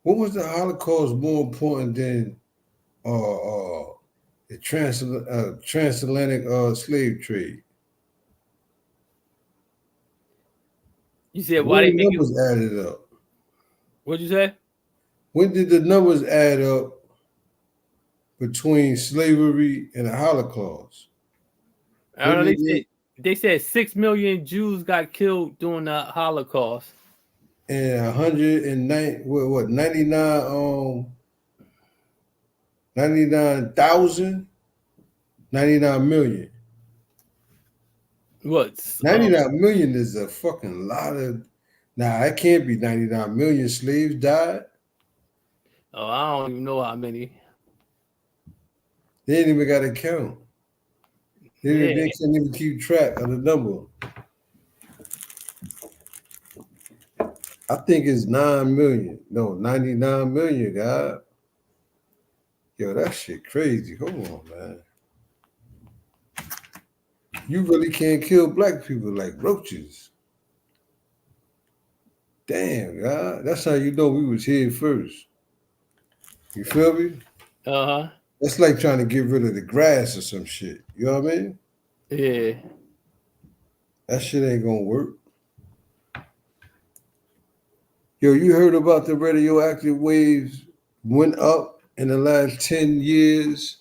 What was the Holocaust more important than the transatlantic slave trade? You said why the numbers added up? What'd you say? When did the numbers add up between slavery and the Holocaust? I don't know. They said 6 million Jews got killed during the Holocaust. And 99,000? 99 million. What? 99 million is a fucking lot of. Nah, it can't be 99 million slaves died. Oh, I don't even know how many. They ain't even got to count. They can't even keep track of the number. I think it's 9 million. No, 99 million, God. Yo, that shit crazy. Hold on, man. You really can't kill black people like roaches. Damn, God. That's how you know we was here first. You feel me? Uh-huh. That's like trying to get rid of the grass or some shit. You know what I mean? Yeah. That shit ain't gonna work. Yo, you heard about the radioactive waves went up in the last 10 years?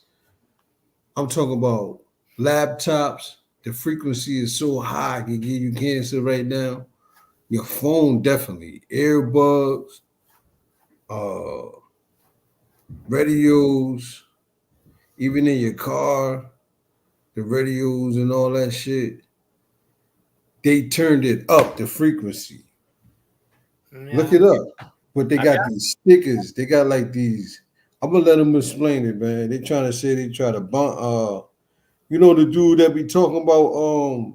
I'm talking about laptops. The frequency is so high, it can give you cancer right now. Your phone, definitely. Earbuds, uh, radios, even in your car, the radios and all that shit. They turned it up, the frequency. Yeah. Look it up. But they I got got these stickers. They got like these. I'm gonna let them explain it, man. They trying to say they try to you know the dude that be talking about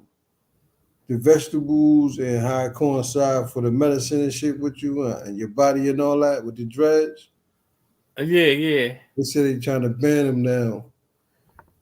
the vegetables and how it coincide for the medicine and shit with you and your body and all that with the dreads. Yeah. They said they trying to ban him now.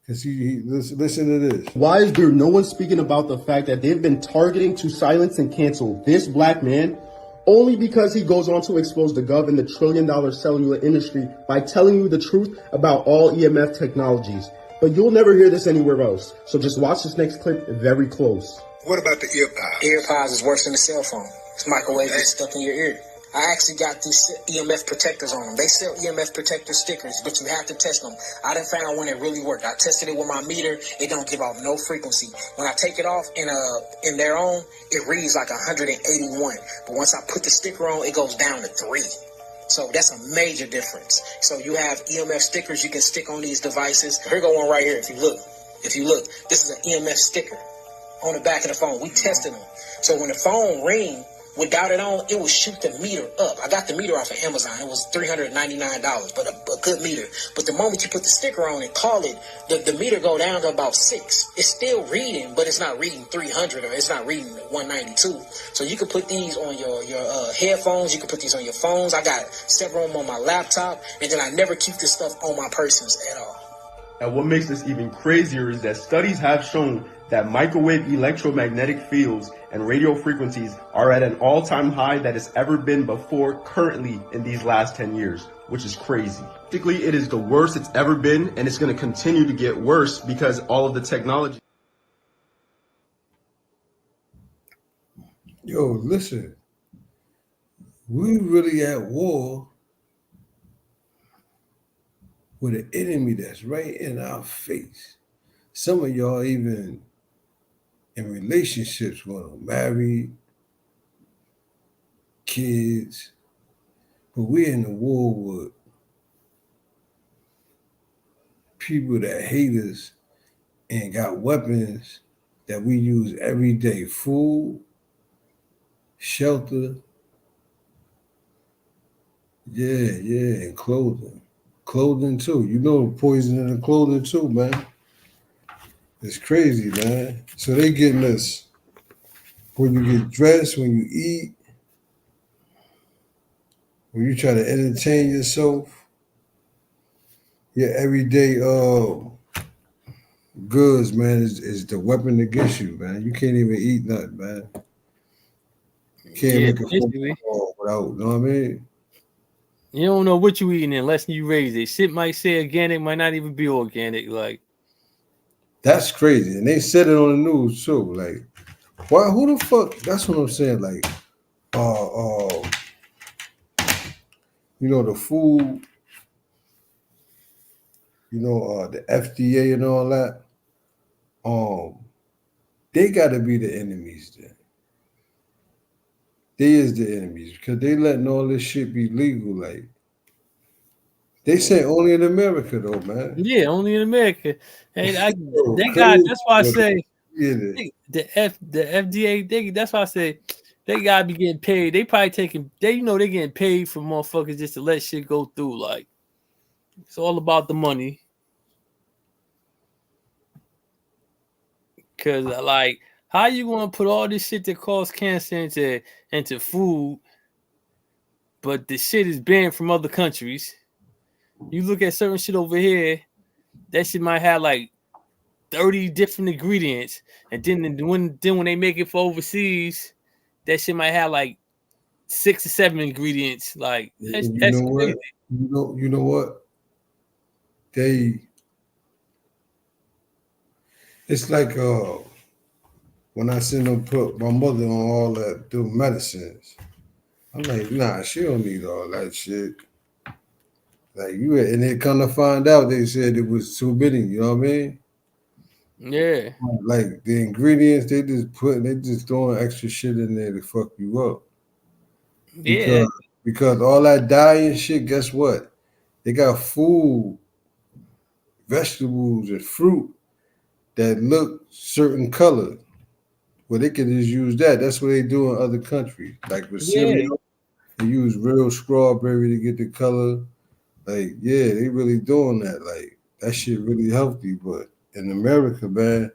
Cause he listen to this. Why is there no one speaking about the fact that they've been targeting to silence and cancel this black man only because he goes on to expose the gov and the trillion-dollar cellular industry by telling you the truth about all EMF technologies? But you'll never hear this anywhere else. So just watch this next clip very close. What about the earpods? Earpods is worse than a cell phone. It's microwave that's stuck in your ear. I actually got these EMF protectors on them. They sell EMF protector stickers, but you have to test them. I done found one that really worked. I tested it with my meter. It don't give off no frequency. When I take it off in their own, it reads like 181. But once I put the sticker on, it goes down to 3. So that's a major difference. So you have EMF stickers you can stick on these devices. Here go one right here. If you look, this is an EMF sticker on the back of the phone. We tested them. So when the phone rings, without it on, it will shoot the meter up. I got the meter off of Amazon. It was $399, but a good meter. But the moment you put the sticker on and call it, the meter go down to about 6. It's still reading, but it's not reading 300 or it's not reading 192. So you can put these on your headphones. You can put these on your phones. I got several of them on my laptop, and then I never keep this stuff on my persons at all. And what makes this even crazier is that studies have shown that microwave electromagnetic fields and radio frequencies are at an all-time high that has ever been before currently in these last 10 years, which is crazy. Basically, it is the worst it's ever been, and it's going to continue to get worse because all of the technology. Yo, listen. We really at war with an enemy that's right in our face. Some of y'all even in relationships with them, married, kids, but we're in the war with people that hate us and got weapons that we use every day. Food, shelter, and clothing. Clothing too. You know poison in the clothing too, man. It's crazy, man. So they getting us when you get dressed, when you eat, when you try to entertain yourself, your everyday goods, man, is the weapon against you, man. You can't even eat nothing, man. You can't make a phone call without, you know what I mean? You don't know what you eating unless you raise it. Shit might say organic, might not even be organic. Like that's crazy. And they said it on the news too. Like, why? Who the fuck? That's what I'm saying. Like, you know, the food, you know, the FDA and all that. They got to be the enemies then. They is the enemies because they letting all this shit be legal. Like, they say only in America though, man. Yeah, only in America. And they got. That's why I say the FDA. That's why I say they gotta be getting paid. They probably taking. They they getting paid for motherfuckers just to let shit go through. Like it's all about the money. Cause like, how you gonna put all this shit that cause cancer into food, but the shit is banned from other countries? You look at certain shit over here, that shit might have like 30 different ingredients, and then when they make it for overseas, that shit might have like 6 or 7 ingredients. Like that's You that's know crazy. what? You know what? It's like when I seen them put my mother on all that them medicines. I'm like, nah, she don't need all that shit. Like and they come to find out they said it was too many, you know what I mean? Yeah. Like the ingredients they just throwing extra shit in there to fuck you up. Yeah. Because all that dye and shit, guess what? They got food, vegetables, and fruit that look certain color. Well, they can just use that. That's what they do in other countries. Like with Yeah. cereal, they use real strawberry to get the color. Like, yeah, they really doing that. Like, that shit really healthy. But in America, man,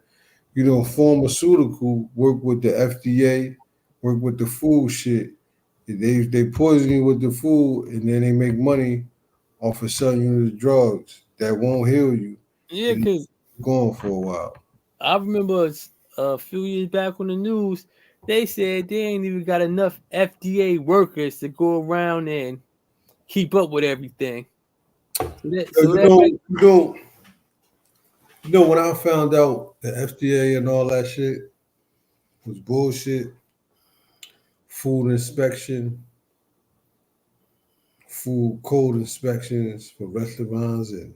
pharmaceutical work with the FDA, work with the food shit. They poison you with the food, and then they make money off of selling you the drugs that won't heal you. Yeah, And because going for a while. I remember a few years back on the news, they said they ain't even got enough FDA workers to go around and keep up with everything. When I found out the FDA and all that shit was bullshit, food inspection, food code inspections for restaurants, and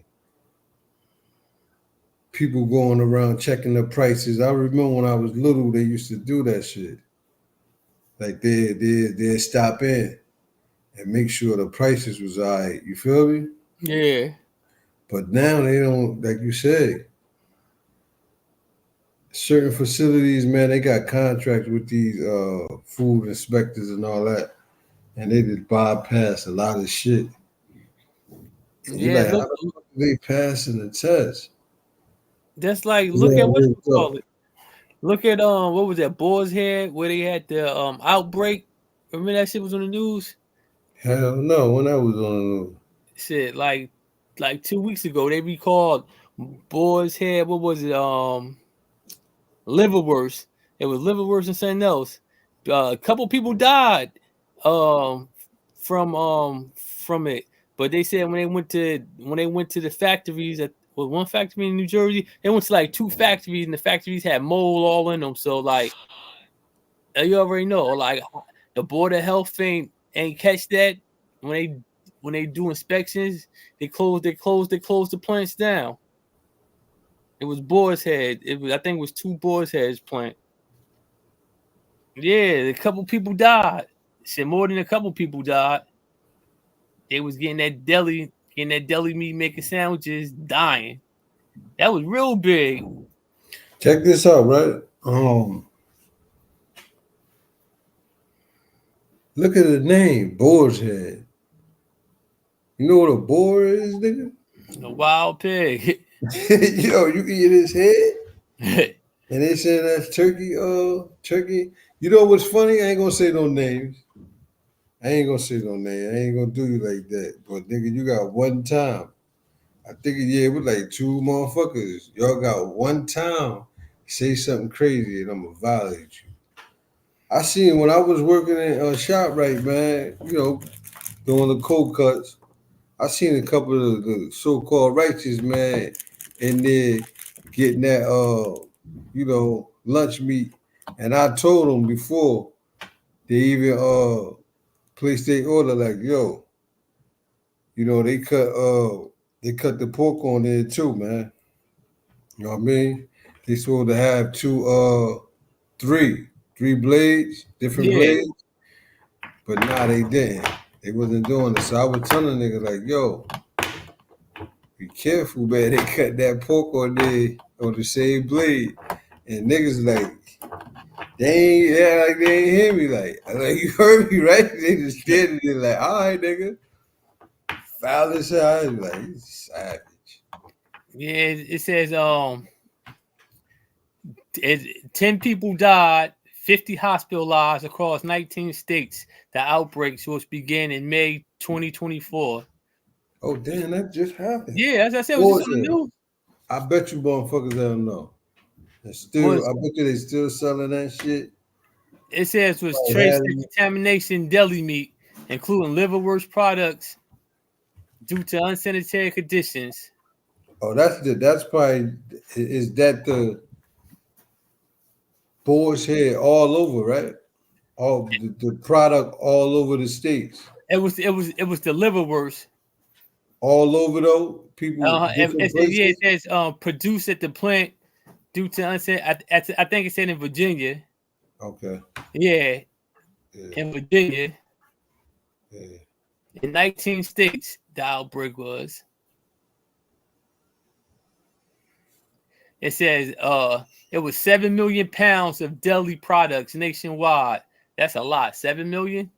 people going around checking the prices. I remember when I was little, they used to do that shit. Like they'd stop in and make sure the prices was all right. You feel me? Yeah. But now they don't, like you said, certain facilities, man, they got contracts with these food inspectors and all that. And they just bypass a lot of shit. And you're Yeah, like, how the fuck are they passing the test? that's like look at what you call it. Look at what was that Boar's Head where they had the outbreak? Remember that shit was on the news? Hell no, when that was on the news. Shit, like 2 weeks ago, they recalled Boar's Head. What was it? Liverwurst. It was liverwurst and something else. A couple people died from it. But they said when they went to the factories at one factory in New Jersey, they went to like 2 factories and the factories had mold all in them. So like you already know, like the Board of Health ain't catch that when they do inspections, they close the plants down. It was Boar's Head. I think it was 2 Boar's Heads plant. Yeah, a couple people died. Shit, more than a couple people died. They was getting that deli meat, making sandwiches, dying. That was real big. Check this out, right? Look at the name, Boar's Head. You know what a boar is, nigga? A wild pig. Yo, you can eat his head? And they saying that's turkey, turkey. You know what's funny? I ain't gonna say no names. I ain't gonna do you like that. But nigga, you got one time. I think it was like 2 motherfuckers. Y'all got one time. Say something crazy and I'm gonna violate you. I seen when I was working in ShopRite, man, doing the cold cuts, I seen a couple of the so-called righteous, man, in there getting that lunch meat. And I told them before they even placed their order, like, yo, they cut the pork on there too, man. You know what I mean? They supposed to have three blades, different blades, but nah, they didn't. They wasn't doing it. So I was telling niggas like, yo, be careful, man. They cut that pork on there on the same blade. And niggas like, they ain't hear me. Like you heard me, right? They just standing there like, all right, nigga. Foul as hell. Like, he's savage. Yeah, it says 10 people died, 50 hospitalized across 19 states. The outbreak was began in May 2024. Oh damn, that just happened. Yeah, as I said, it was just on the news. I bet you motherfuckers don't know. I bet you they still selling that shit. It says was Like, traced to contamination deli meat, including liverwurst products, due to unsanitary conditions. oh, that's probably, is that the boar's head all over, right? All the product all over the states. It was the liverwurst. All over though, people different Yeah, places. it says produced at the plant due to unsanitary. I think it said in Virginia. Okay. Yeah, Yeah. in Virginia. Yeah. In 19 states, the outbreak was. It says it was 7 million pounds of deli products nationwide. That's a lot. 7 million?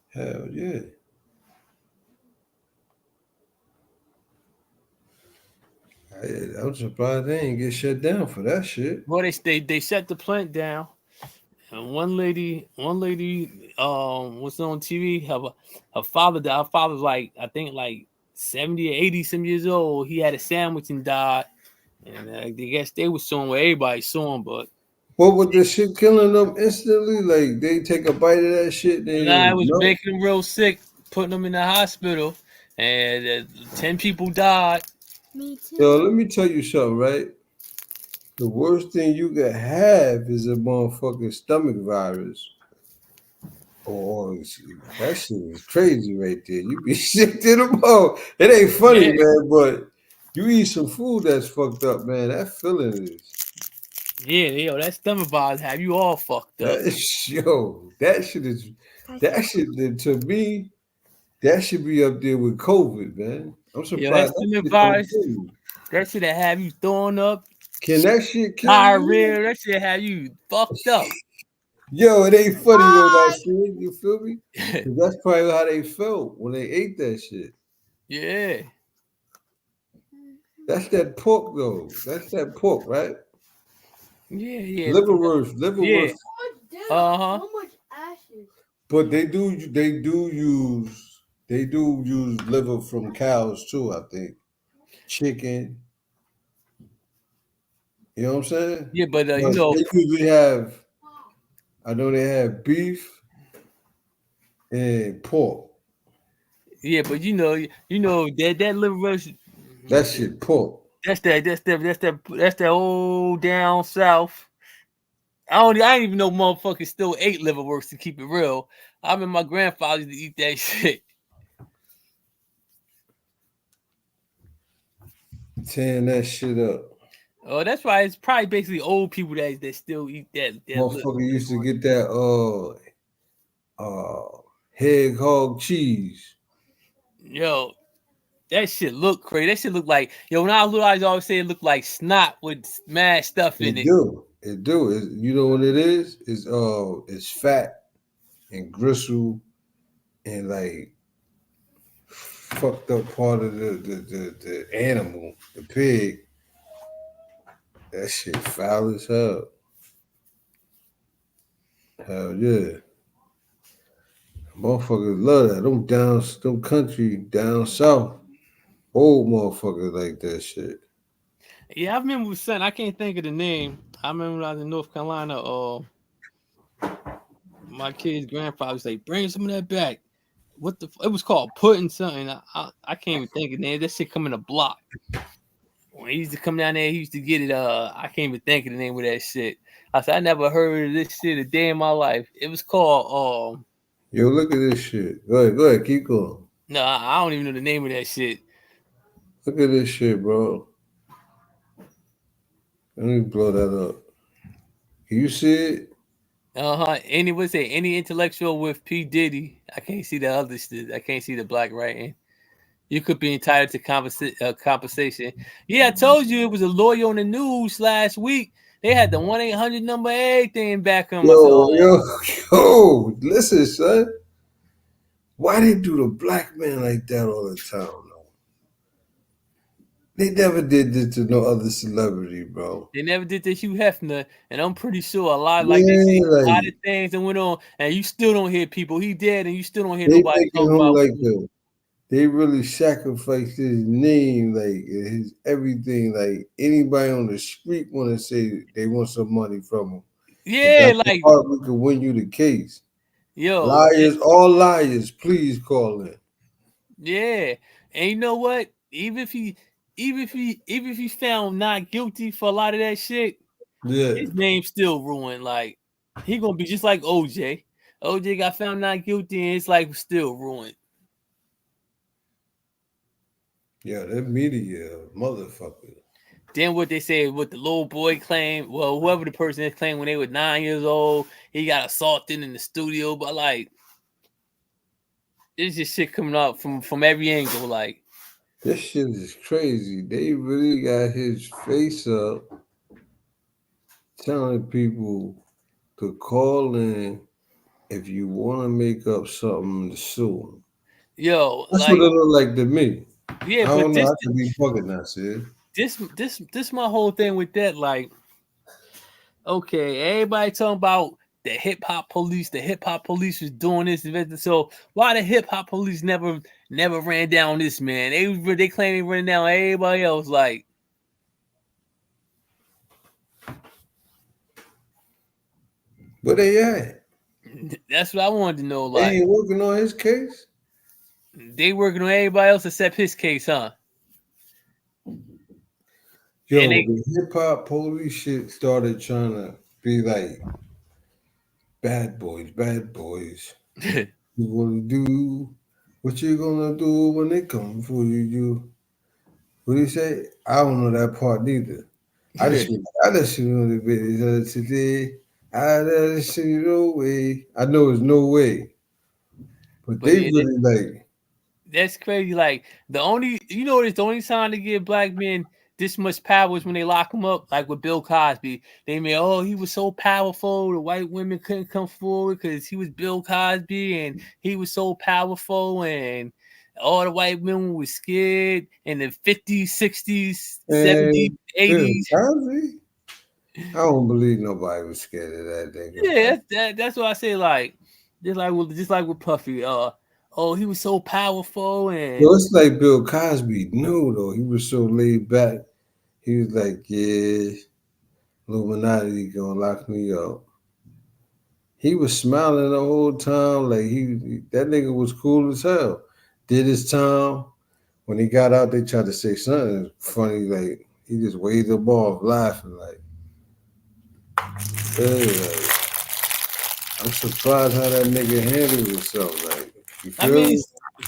Hell yeah. I'm surprised they ain't get shut down for that shit. Well, they shut the plant down. And one lady was on TV. Her father died. Her father's like, I think like 70 or 80 some years old. He had a sandwich and died. And I guess they were suing where everybody suing, but What was the shit killing them instantly? Like they take a bite of that shit, nah, it then was no. making them real sick, putting them in the hospital, and 10 people died. Yo, let me tell you something, right? The worst thing you could have is a motherfucking stomach virus. Or that shit is crazy right there. You be sick to the bone. It ain't funny, Yeah. man, but you eat some food that's fucked up, man. That feeling is Yeah, yo, that stomach virus have you all fucked up. that shit is that shit to me, that should be up there with COVID, man. I'm Yo, that surprised that stomach shit don't virus, kill you. that shit that have you throwing up, Can that shit kill you? diarrhea, that shit have you fucked up. Yo, it ain't funny though, that shit. You feel me? 'Cause that's probably how they felt when they ate that shit. Yeah. That's that pork though. That's that pork, right? Yeah. Liverwurst. Uh-huh. But they do use liver from cows too, I think. Chicken. You know what I'm saying? Yeah, but They usually have, I know they have beef and pork. Yeah, but you know that liverwurst. That shit pork. That's that old down south. I didn't even know motherfuckers still ate liverwurst, to keep it real. I remember my grandfather used to eat that shit. Tearing that shit up. Oh, that's why it's probably basically old people that still eat that Motherfucker used to get that head hog cheese. Yo, that shit look crazy. That shit look like, yo, when I was little, I always say it looked like snot with mad stuff in it. It do. You know what it is? It's fat and gristle and like fucked up part of the animal, the pig. That shit foul as hell. Hell yeah. Motherfuckers love that. Them country down south, old motherfuckers like that shit. Yeah, I remember with son. I can't think of the name. I remember when I was in North Carolina. My kid's grandfather was like, "Bring some of that back." It was called pudding something. I can't even think of the name. That shit come in a block. When he used to come down there, he used to get it. I can't even think of the name of that shit. I said I never heard of this shit a day in my life. It was called Yo, look at this shit. Go ahead, keep going. No, I don't even know the name of that shit. Look at this shit, bro. Let me blow that up. Can you see it? Any intellectual with P. Diddy. I can't see the other shit. I can't see the black writing. You could be entitled to compensation. Yeah, I told you it was a lawyer on the news last week. They had the 1-800 number, everything back on Yo, listen, son. Why they do the black man like that all the time, though? They never did this to no other celebrity, bro. They never did to Hugh Hefner, and I'm pretty sure a lot of things that went on, and you still don't hear people. He dead, and you still don't hear They nobody making talk him about. like they really sacrificed his name, like his everything. Like anybody on the street want to say they want some money from him. And Yeah, Dr. like Harvey could win you the case. yo, Liars, all liars, please call in. yeah. And you know what? Even if he found not guilty for a lot of that shit, Yeah. his name's still ruined. Like he gonna be just like OJ. OJ got found not guilty, and it's like still ruined. Yeah, that media motherfucker. Then what they say, what the little boy claimed, well, whoever the person is claimed when they were 9 years old, he got assaulted in the studio. But like, it's just shit coming up from every angle. Like, This shit is crazy. They really got his face up telling people to call in if you want to make up something to sue him. yo, That's what like, it look like to me. yeah, I but don't know. I could be fucking that shit. this my whole thing with that. Like, okay, everybody talking about the hip hop police. The hip hop police was doing this. So why the hip hop police never ran down this man? They claim they ran down everybody else. Like, Where they at? that's what I wanted to know. They Like, ain't working on his case? they working on everybody else except his case, huh? Yo, And they, the hip hop police shit started trying to be like bad boys, bad boys. You gonna do what you gonna do when they come for you? You what do you say? I don't know that part neither. I just know the video today. I just see no way. I know there's no way, but but they yeah, really like. that's crazy. Like it's the only time to give black men this much power is when they lock him up, like with Bill Cosby. They made, oh, he was so powerful, the white women couldn't come forward because he was Bill Cosby and he was so powerful, and all the white women was scared in the 50s, 60s, 70s, And Bill 80s. Cosby, I don't believe nobody was scared of that nigga. Yeah, that's what I say. Like, just like with Puffy. Oh, he was so powerful, and Yo, it's like Bill Cosby knew though. He was so laid back. He was like, yeah, Illuminati gonna lock me up. He was smiling the whole time, like that nigga was cool as hell. Did his time. When he got out, they tried to say something funny, like he just waved them off, laughing, like, hey, like, I'm surprised how that nigga handled himself. Like, you I feel mean, me?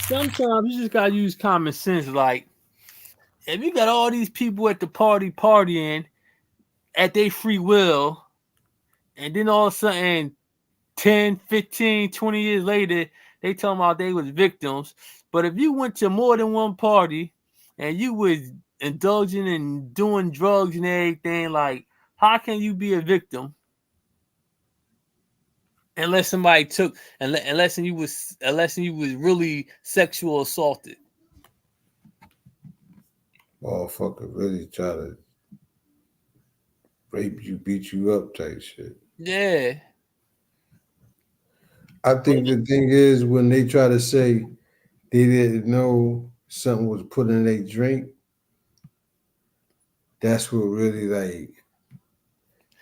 sometimes you just gotta use common sense. Like, if you got all these people at the party partying at their free will, and then all of a sudden 10, 15, 20 years later, they talking about they was victims. But if you went to more than one party and you was indulging in doing drugs and everything, like, how can you be a victim unless somebody took unless you was really sexual assaulted? Motherfucker really try to rape you, beat you up type shit. Yeah. I think the thing is when they try to say they didn't know something was put in their drink, that's what really like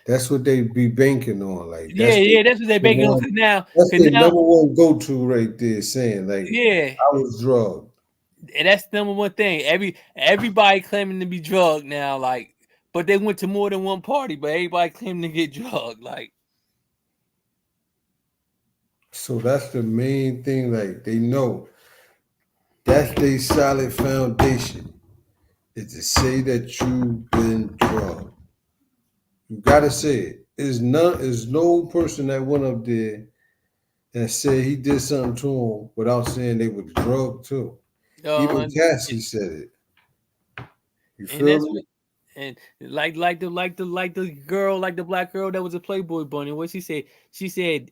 that's what they be banking on. Like That's what they're the banking on. one, that's the number one go to right there, saying like yeah, I was drugged. and that's the number one thing. Everybody claiming to be drugged now, like, but they went to more than one party, but everybody claiming to get drugged, like. So that's the main thing. Like they know that's their solid foundation is to say that you've been drugged. You gotta say it. Is no person that went up there and said he did something to him without saying they were drugged too. Even And Cassie said it. You and feel that's me? what, and like the girl, like the black girl that was a Playboy bunny. What she said? She said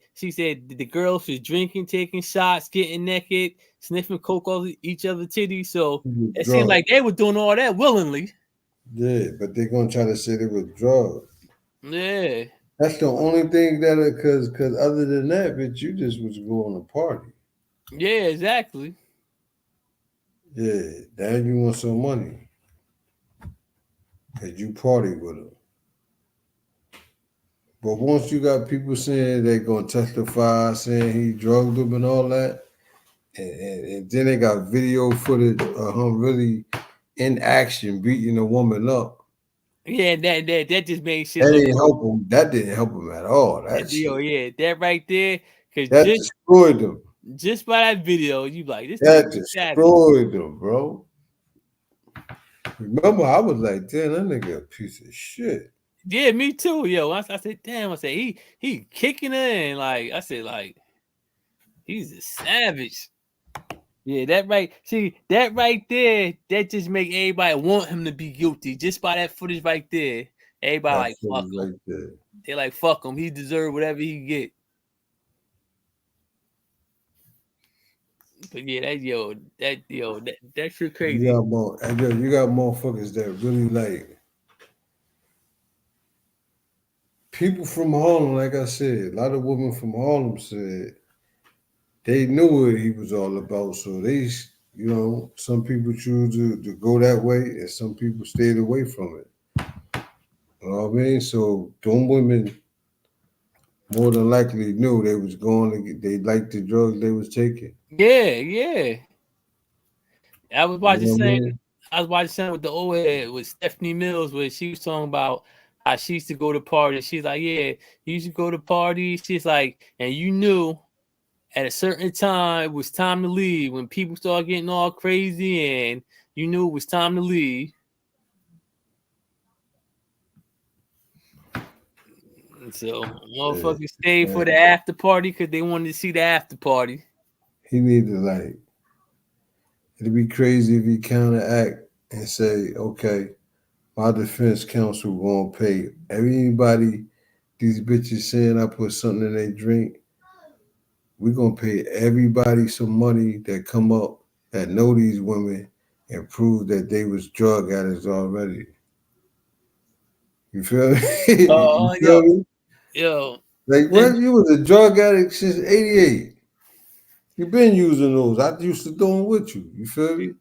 the girls was drinking, taking shots, getting naked, sniffing coke off each other titties. So it seemed Drugged. like they were doing all that willingly. Yeah, but they're gonna try to say they were drugged. Yeah. That's the only thing that because other than that, bitch, you just was going to party. Yeah, exactly. Yeah, now you want some money because you party with them. But once you got people saying they're gonna testify, saying he drugged them and all that, and then they got video footage of him really in action beating a woman up. Yeah, that just made shit That look didn't worse. help him. That didn't help him at all. That Yo, shit. yeah, that right there, cause That destroyed them. just by that video, you like this That nigga savage. destroyed them, bro. Remember, I was like, damn, that nigga a piece of shit. Yeah, me too, yo. I said, damn, I said he kicking her and like I said, like he's a savage. Yeah, that right. See, that right there, that just make everybody want him to be guilty just by that footage right there. Everybody That like fuck footage him. right there. They like fuck him. He deserve whatever he get. But yeah, that shit crazy. You got motherfuckers that really like people from Harlem. Like I said, a lot of women from Harlem said they knew what he was all about. So they, some people choose to go that way, and some people stayed away from it. You know what I mean? So them women more than likely knew they was going to get, they liked the drugs they was taking. Yeah. I was You watching know what I saying mean? with the old head with Stephanie Mills where she was talking about how she used to go to parties. She's like, yeah, you used to go to parties. She's like, and you knew at a certain time it was time to leave when people start getting all crazy and you knew it was time to leave. And so motherfuckers stayed for the after party because they wanted to see the after party. He need to like. It'd be crazy if he counteract and say, okay, my defense counsel gonna pay everybody these bitches saying I put something in their drink. We gonna pay everybody some money that come up that know these women and prove that they was drug addicts already. You feel me? You feel me? Yo. Like what? You was a drug addict since '88. You been using those. I used to do them with you. You feel me?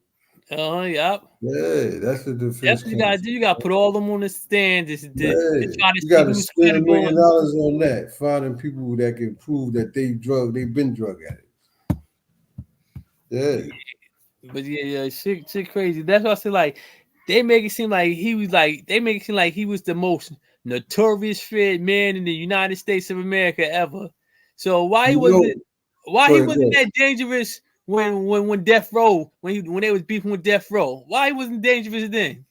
Yep. Yeah, that's the defense That's what you gotta do. You gotta put all them on the stand to try to You see got to who's spend $1 credible. million on that, finding people that can prove that they've been drug addicts. Yeah. But yeah, shit crazy. That's why I say like they make it seem like he was the most notorious fed man in the United States of America ever. So why he wasn't that dangerous when Death Row when they was beefing with Death Row? Why he wasn't dangerous then?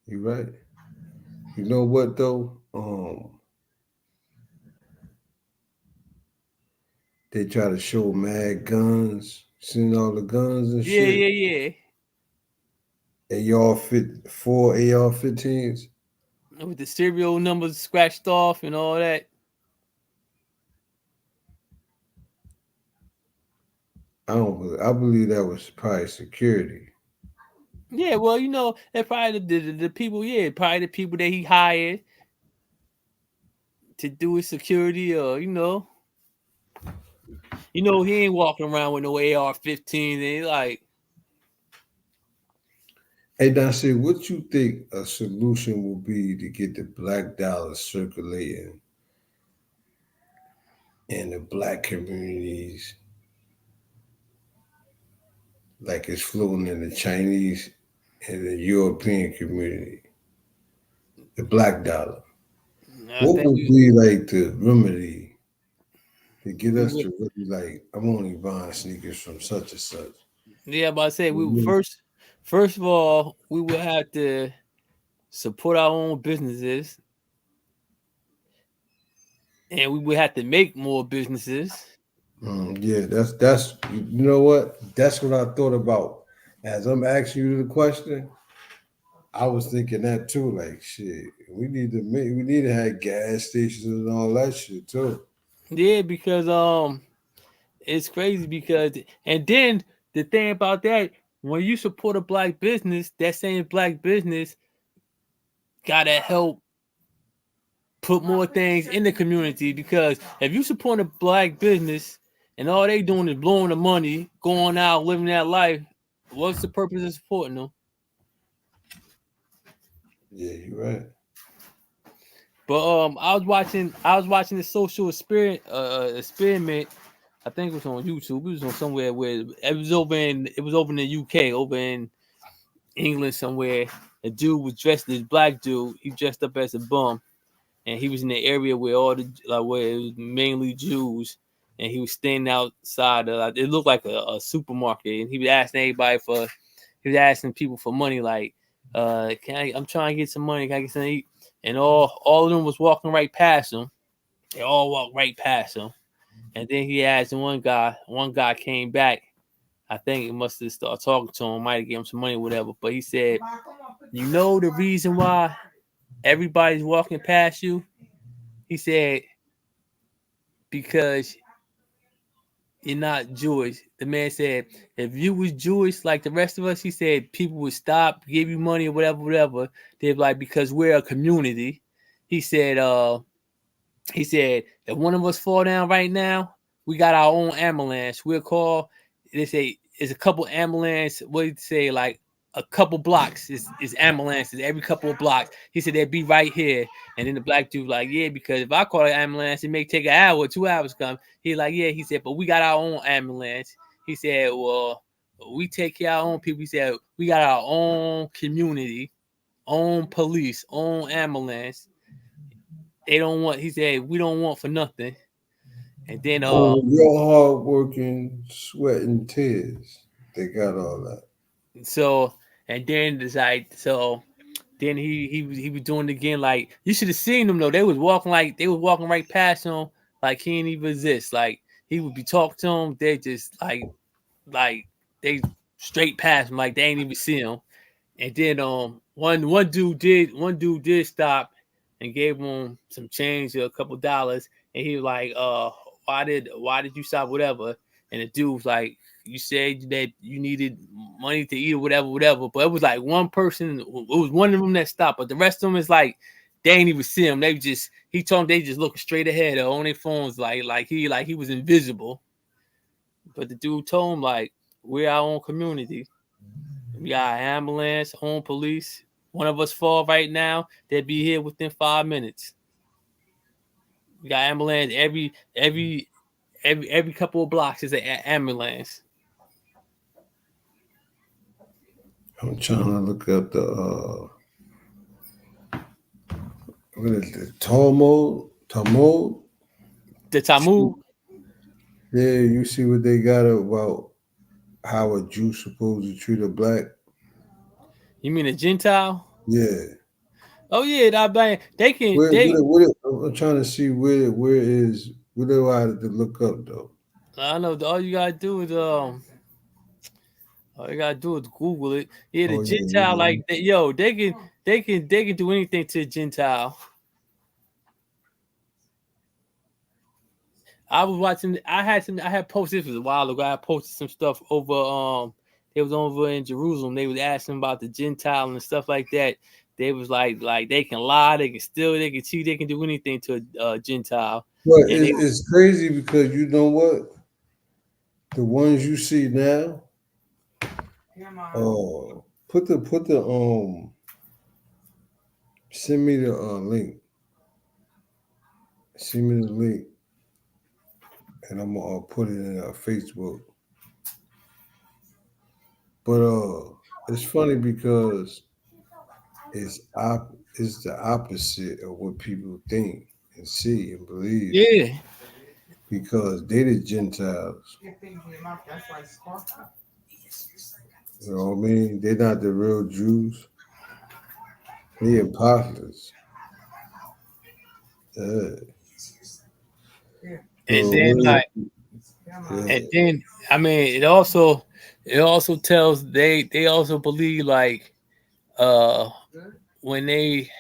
You're right. You know what though? They try to show mad guns, seeing all the guns and shit. Yeah. Four AR-15s. With the serial numbers scratched off and all that. I believe that was probably security. Yeah, well, they're probably the people. Yeah, probably the people that he hired to do his security, or he ain't walking around with no AR-15. And he like, hey, Nasir, what you think a solution will be to get the black dollar circulating in the black communities, like it's floating in the Chinese and the European community? The black dollar. What would be like the remedy to get us to really like, I'm only buying sneakers from such and such? Yeah, but I say first of all, we would have to support our own businesses, and we would have to make more businesses. Yeah, that's you know what? That's what I thought about as I'm asking you the question. I was thinking that too. Like shit, we need to have gas stations and all that shit too. Yeah, because it's crazy because and then the thing about that, when you support a black business, that same black business gotta help put more things in the community, because if you support a black business and all they doing is blowing the money, going out, living that life. What's the purpose of supporting them? Yeah, you're right. But I was watching the social experiment. I think it was on YouTube. It was on somewhere where it was over in the UK, over in England somewhere. A dude was dressed as black dude. He dressed up as a bum, and he was in the area where where it was mainly Jews, and he was standing outside. It looked like a supermarket, and he was asking people for money, like, I'm trying to get some money. Can I get something to eat? And all of them was walking right past him. They all walked right past him. And then he asked one guy came back. I think it must have started talking to him, might have given him some money or whatever. But he said, you know the reason why everybody's walking past you? He said, because you're not Jewish. The man said, if you was Jewish like the rest of us, he said, people would stop, give you money or whatever. They'd be like, because we're a community. He said, if one of us fall down right now, we got our own ambulance. We'll call. They say it's a couple ambulance. What did they say? Like a couple blocks is ambulances every couple of blocks. He said they'd be right here. And then the black dude like, yeah, because if I call an ambulance, it may take an hour, 2 hours to come. He's like, yeah. He said, but we got our own ambulance. He said, well, we take care of our own people. He said, we got our own community, own police, own ambulance. They don't want. He said, we don't want for nothing. And then your hard working, sweating tears. They got all that. So and then it's like then he was doing it again. Like you should have seen them though. They was walking right past him, like he didn't even exist. Like he would be talking to them. They just like they straight past him, like they ain't even see him. And then one dude did stop and gave him some change, a couple dollars, and he was like, why did you stop, whatever? And the dude was like, you said that you needed money to eat or whatever. But it was like one person, it was one of them that stopped, but the rest of them is like they ain't even see him. He told them they just looking straight ahead on their phones, like he was invisible. But the dude told him like, we're our own community. We got an ambulance, home police. One of us fall right now, they'd be here within 5 minutes. We got ambulance every couple of blocks is an ambulance. I'm trying to look up what is it? Talmud? The Talmud? Yeah, you see what they got about how a Jew supposed to treat a black? You mean a Gentile? Yeah. Oh yeah, they can. I'm trying to see where do I have to look up though? I know all you gotta do is Google it. Yeah, the Gentile, like they can do anything to a Gentile. I was watching. I had posted, this was a while ago. I posted some stuff over. They was over in Jerusalem. They was asking about the Gentile and stuff like that. They was like they can lie, they can steal, they can cheat, they can do anything to a Gentile. But it's crazy because you know what? The ones you see now. Oh, put the send me the link. Send me the link, and I'm gonna put it in Facebook. But it's funny because it's the opposite of what people think and see and believe. Yeah. Because they the Gentiles. You know what I mean? They're not the real Jews. They imposters. Yeah. And then and then I mean it also tells they also believe like when they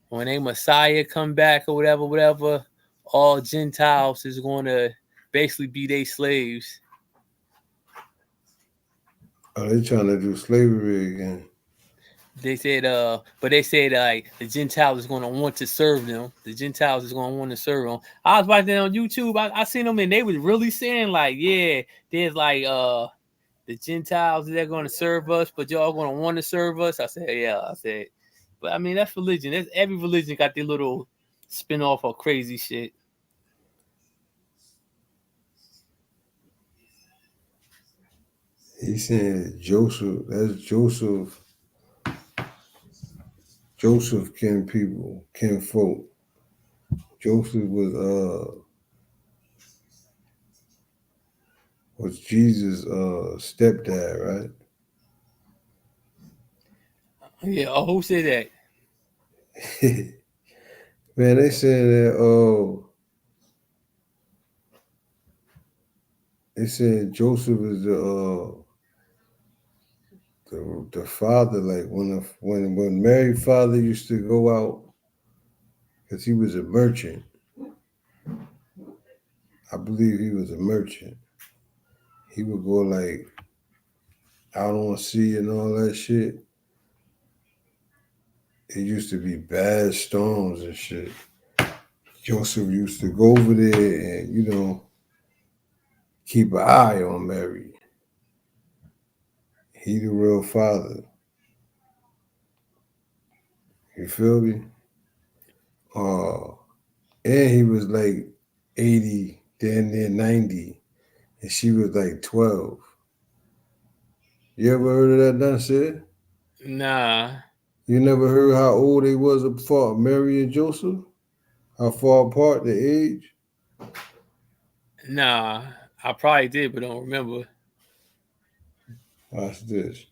Messiah come back or whatever, all Gentiles is going to basically be their slaves. Oh, they trying to do slavery again. They said, but they said like the Gentiles is going to want to serve them. The Gentiles is going to want to serve them. I was watching on YouTube. I seen them and they was really saying like, yeah, there's like the Gentiles, they're going to serve us, but y'all going to want to serve us. I said, yeah. I said, but I mean that's religion. Every religion got their little spin off of crazy shit. He said Joseph. That's Joseph. Joseph kin people, kin folk. Joseph was Jesus' stepdad, right? Yeah. Oh, who said that? Man, they said that. They said Joseph is the father. Like when Mary's father used to go out because he was a merchant. I believe he was a merchant. He would go like out on sea and all that shit. It used to be bad storms and shit. Joseph used to go over there and, keep an eye on Mary. He the real father. You feel me? And he was like 80, then near 90, and she was like 12. You ever heard of that done said? Nah. You never heard how old they was apart, Mary and Joseph? How far apart the age? Nah. I probably did, but don't remember. Watch this.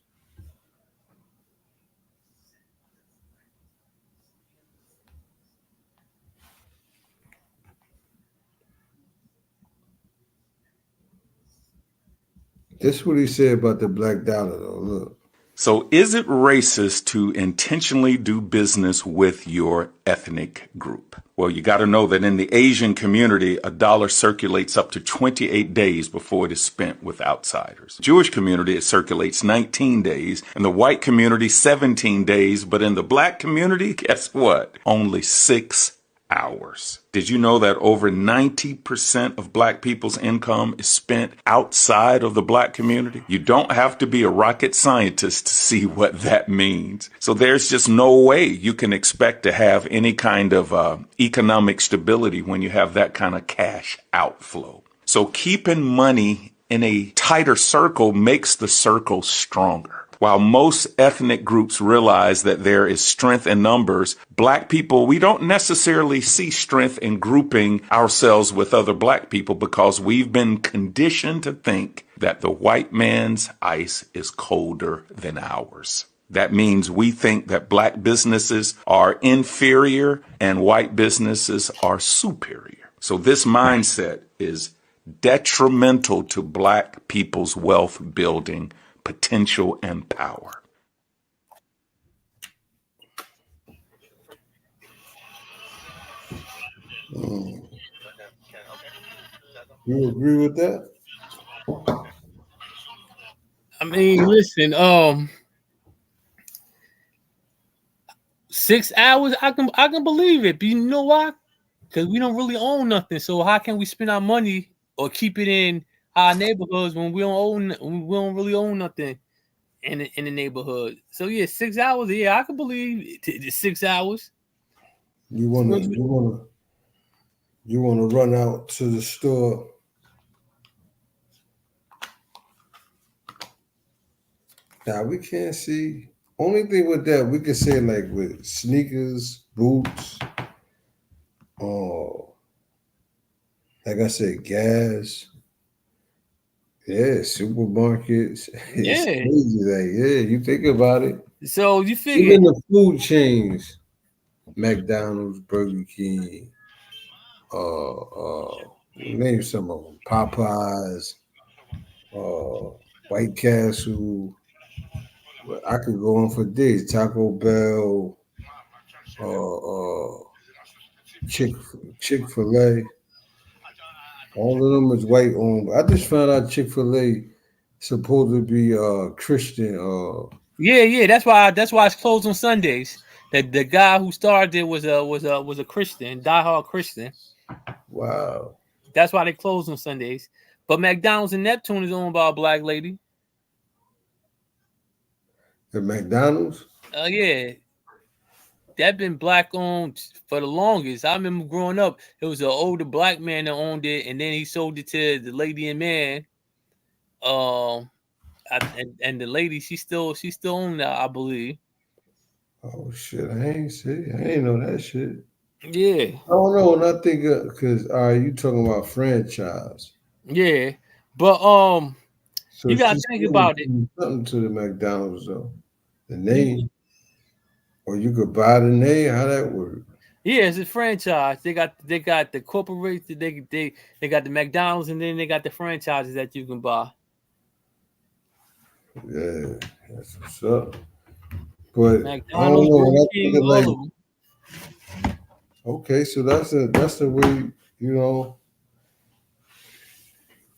This is what he said about the black dollar, though. Look. So is it racist to intentionally do business with your ethnic group? Well, you got to know that in the Asian community, a dollar circulates up to 28 days before it is spent with outsiders. Jewish community, it circulates 19 days. In the white community, 17 days. But in the black community, guess what? Only 6 hours. Did you know that over 90% of black people's income is spent outside of the black community? You don't have to be a rocket scientist to see what that means. So there's just no way you can expect to have any kind of economic stability when you have that kind of cash outflow. So keeping money in a tighter circle makes the circle stronger. While most ethnic groups realize that there is strength in numbers, black people, we don't necessarily see strength in grouping ourselves with other black people because we've been conditioned to think that the white man's ice is colder than ours. That means we think that black businesses are inferior and white businesses are superior. So this mindset is detrimental to black people's wealth building potential and power. You agree with that? I mean, listen, 6 hours, I can believe it. But you know why? Because we don't really own nothing. So how can we spend our money or keep it in our neighborhoods when we don't really own nothing in the neighborhood? So yeah, 6 hours. Yeah, I can believe it, 6 hours. You wanna run out to the store. Now we can't see. Only thing with that, we can say like with sneakers, boots, like I said, gas. Yeah, supermarkets. It's Yeah. crazy. Like, yeah, you think about it. So you figure Even the food chains, McDonald's, Burger King, name some of them. Popeyes, White Castle. I could go on for days. Taco Bell, Chick-fil-A. All of them is white owned. I just found out Chick-fil-A supposed to be Christian Yeah. That's why it's closed on Sundays. The guy who started it was a Christian, diehard Christian. Wow. That's why they closed on Sundays. But McDonald's in Neptune is owned by a black lady. The McDonald's? Yeah. That been black owned for the longest. I remember growing up, it was an older black man that owned it, and then he sold it to the lady and man. And the lady, she still owned that, I believe. Oh shit! I ain't know that shit. Yeah. I don't know, and I think because you talking about franchise. Yeah, but So you gotta she's think about it. something to the McDonald's though. The Yeah. name, or you could buy the name. How that work? Yeah, it's a franchise. They got the corporation. They got the McDonald's, and then they got the franchises that you can buy. Yeah, that's what's up. But I don't McDonald's, know. When Burger I think King, of all like, of them. okay, so that's the way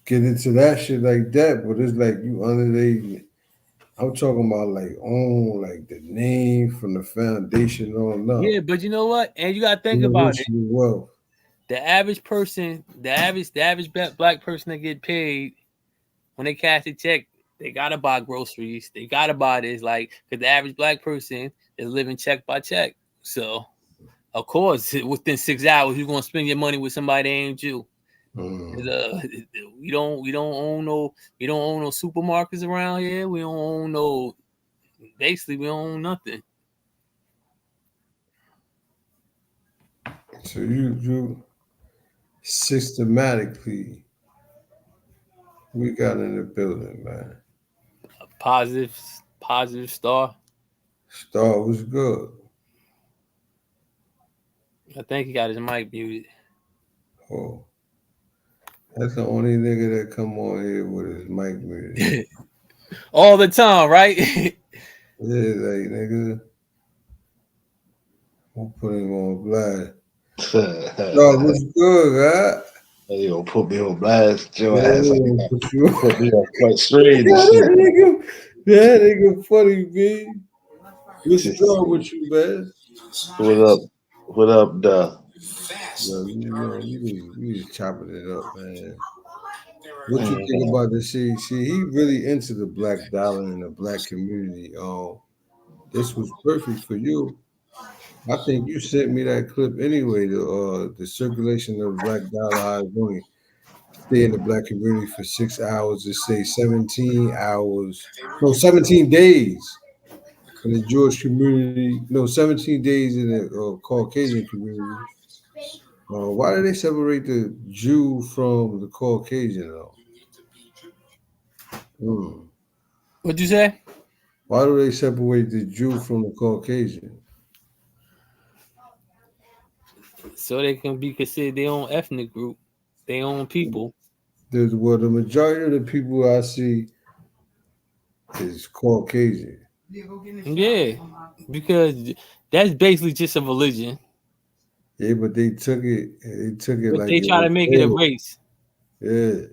get into that shit like that. But it's like you under the. I'm talking about like own like the name from the foundation on up. Yeah, but you know what? And you gotta think about it. Generational wealth. The average person, the average black person that get paid when they cash a check, they gotta buy groceries. They gotta buy this, like, because the average black person is living check by check. So, of course, within 6 hours, you're gonna spend your money with somebody that ain't you. We don't own no supermarkets around here. We don't own no. Basically, we don't own nothing. So you systematically we got in the building, man. A positive star. Star was good. I think he got his mic muted. Oh. That's the only nigga that come on here with his mic muted. All the time, right? Yeah, like nigga. We'll put him on blast. Star was good, huh? You gonna put me on blast, your Yeah, ass. Like put me on front screen and that nigga funny, B. What's wrong with you, man? What up? What up, duh? Yo, we just chopping it up, man. What you think about this? See, he really into the black dollar and the black community. This was perfect for you. I think you sent me that clip anyway. The circulation of the black dollar, how it's only stay in the black community for 6 hours. It say 17 hours, no, 17 days in the Jewish community. No, 17 days in the Caucasian community. Why do they separate the Jew from the Caucasian though? What'd you say? Why do they separate the Jew from the Caucasian? So they can be considered their own ethnic group, their own people. The majority of the people I see is Caucasian. Yeah, because that's basically just a religion. Yeah, but they took it. But like they try to make it a race. Yeah.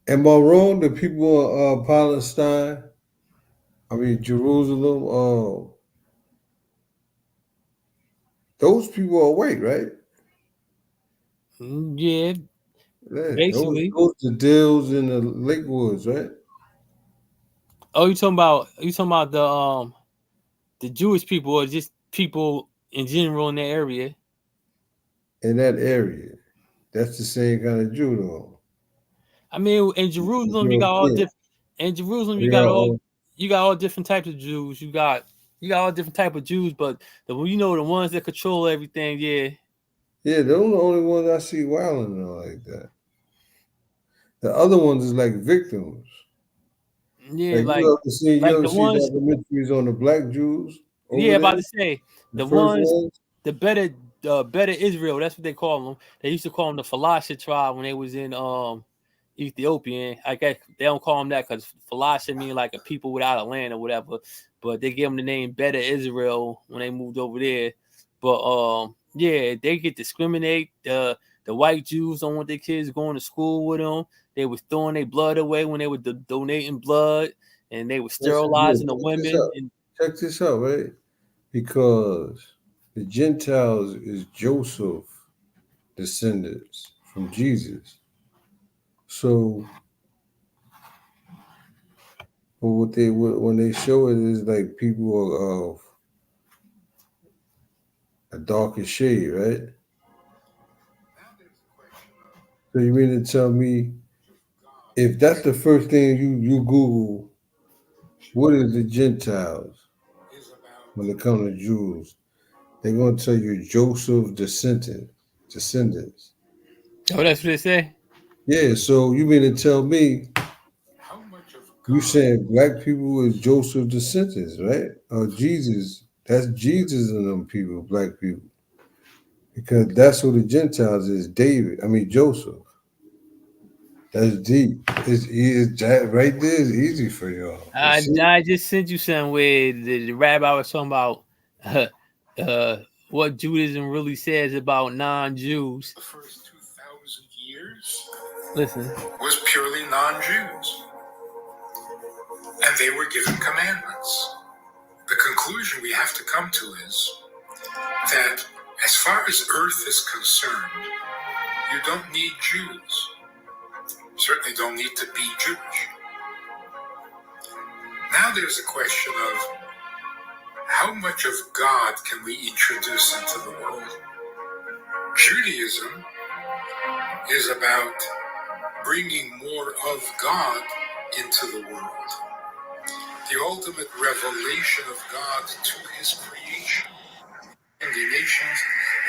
Am I wrong? The people in Palestine, I mean Jerusalem, those people are white, right? Yeah, basically. Those the Dills in the Lakewoods, right? Oh, you talking about the Jewish people or just people in general in the area? In that area, that's the same kind of Jew, though. I mean, in Jerusalem, you got all different. In Jerusalem, you got all different types of Jews. You got all different type of Jews, but the ones that control everything, yeah. Yeah, those are the only ones I see wilding like that. The other ones is like victims. Yeah, you ever see ones, documentaries on the black Jews? Yeah, about to say the ones, the better Israel. That's what they call them. They used to call them the Falasha tribe when they was in Ethiopian. I guess they don't call them that because Falasha mean like a people without a land or whatever. But they gave them the name Better Israel when they moved over there. But yeah, they get discriminate. The white Jews don't want their kids going to school with them. They was throwing their blood away when they were donating blood. and they were Listen, sterilizing the check this women. out. And Check this out, right? Because the Gentiles is Joseph descendants from Jesus. So when they show it is like people of a darker shade, right? So you mean to tell me if that's the first thing you Google, what is the Gentiles when it comes to Jews? They're gonna tell you Joseph descendants. oh, that's what they say. Yeah, so you mean to tell me you saying black people is Joseph descendants, right? Or Jesus, that's Jesus and them people, black people. Because that's who the Gentiles is, Joseph. That's deep. That right there is easy for y'all. I just sent you something where the rabbi was talking about what Judaism really says about non-Jews. The first 2,000 years Listen. was purely non-Jews. And they were given commandments. The conclusion we have to come to is that as far as earth is concerned, you don't need Jews. Certainly don't need to be Jewish. Now there's a question of how much of God can we introduce into the world? Judaism is about bringing more of God into the world. The ultimate revelation of God to his creation. And the nations,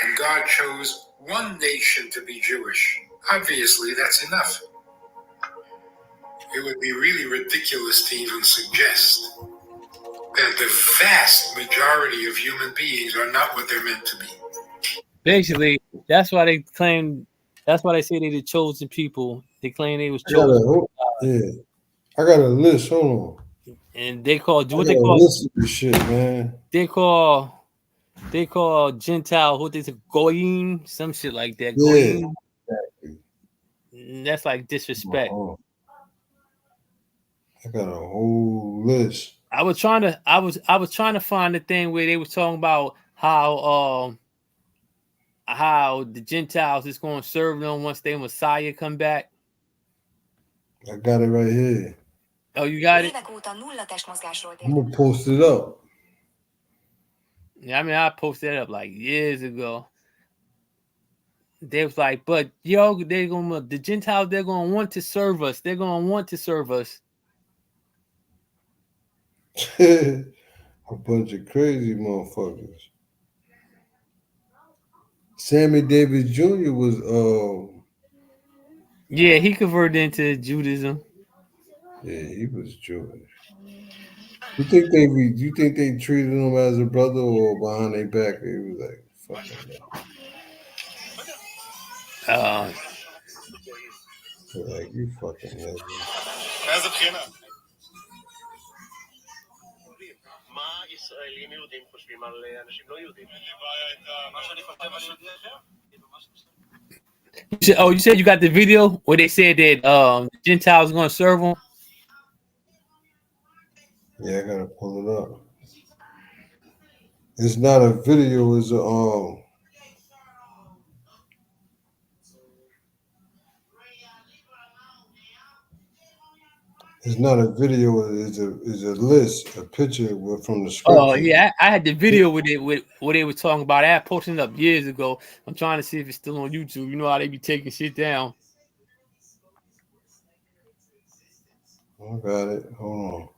and God chose one nation to be Jewish. Obviously, that's enough. It would be really ridiculous to even suggest that the vast majority of human beings are not what they're meant to be. Basically, that's why they claim. That's why they say they're the chosen people. They claim they was chosen. I got a list. Hold on. And they call what they call list of this shit, man. They call Gentile what they say goyim, some shit like that. Yeah. Goyim. That's like disrespect. I got a whole list. I was trying to find the thing where they was talking about how the Gentiles is going to serve them once their Messiah come back. I got it right here. Oh, you got it? I'm gonna post it up. Yeah, I mean, I posted it up like years ago. They was like, but the Gentiles, they're gonna want to serve us. They're gonna want to serve us. A bunch of crazy motherfuckers. Sammy Davis Jr. was yeah, he converted into Judaism. Yeah, he was Jewish. You think they treated him as a brother, or behind their back they was like fucking like you fucking legend. You said you got the video where they said that the Gentiles are gonna serve them? Yeah, I gotta pull it up. It's not a video, it's a it's not a video, it's a list, a picture from the scripture. Oh yeah, I had the video with what they were talking about. I had posted it up years ago. I'm trying to see if it's still on YouTube. You know how they be taking shit down. I got it. Hold on.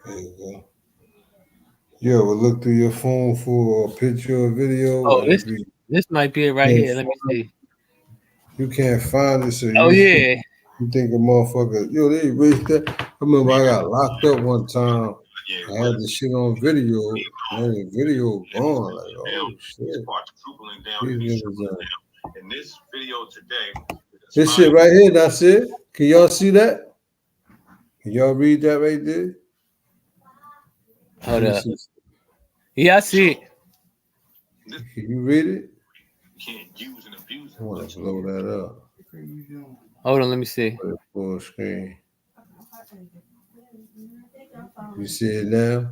There you go. You ever look through your phone for a picture or video? Oh, this might be it right here. Let me see. You can't find it, so yeah. You think a motherfucker, they erased that. I remember I got locked up one time. I had the shit on video. Man, the video gone. Like, oh shit. In this video today, this shit right here, that's it. Can y'all see that? Can y'all read that right there? Hold up. Yeah, I see it. Can you read it? I want to blow that up. Hold on, let me see. Put it full screen. You see it now?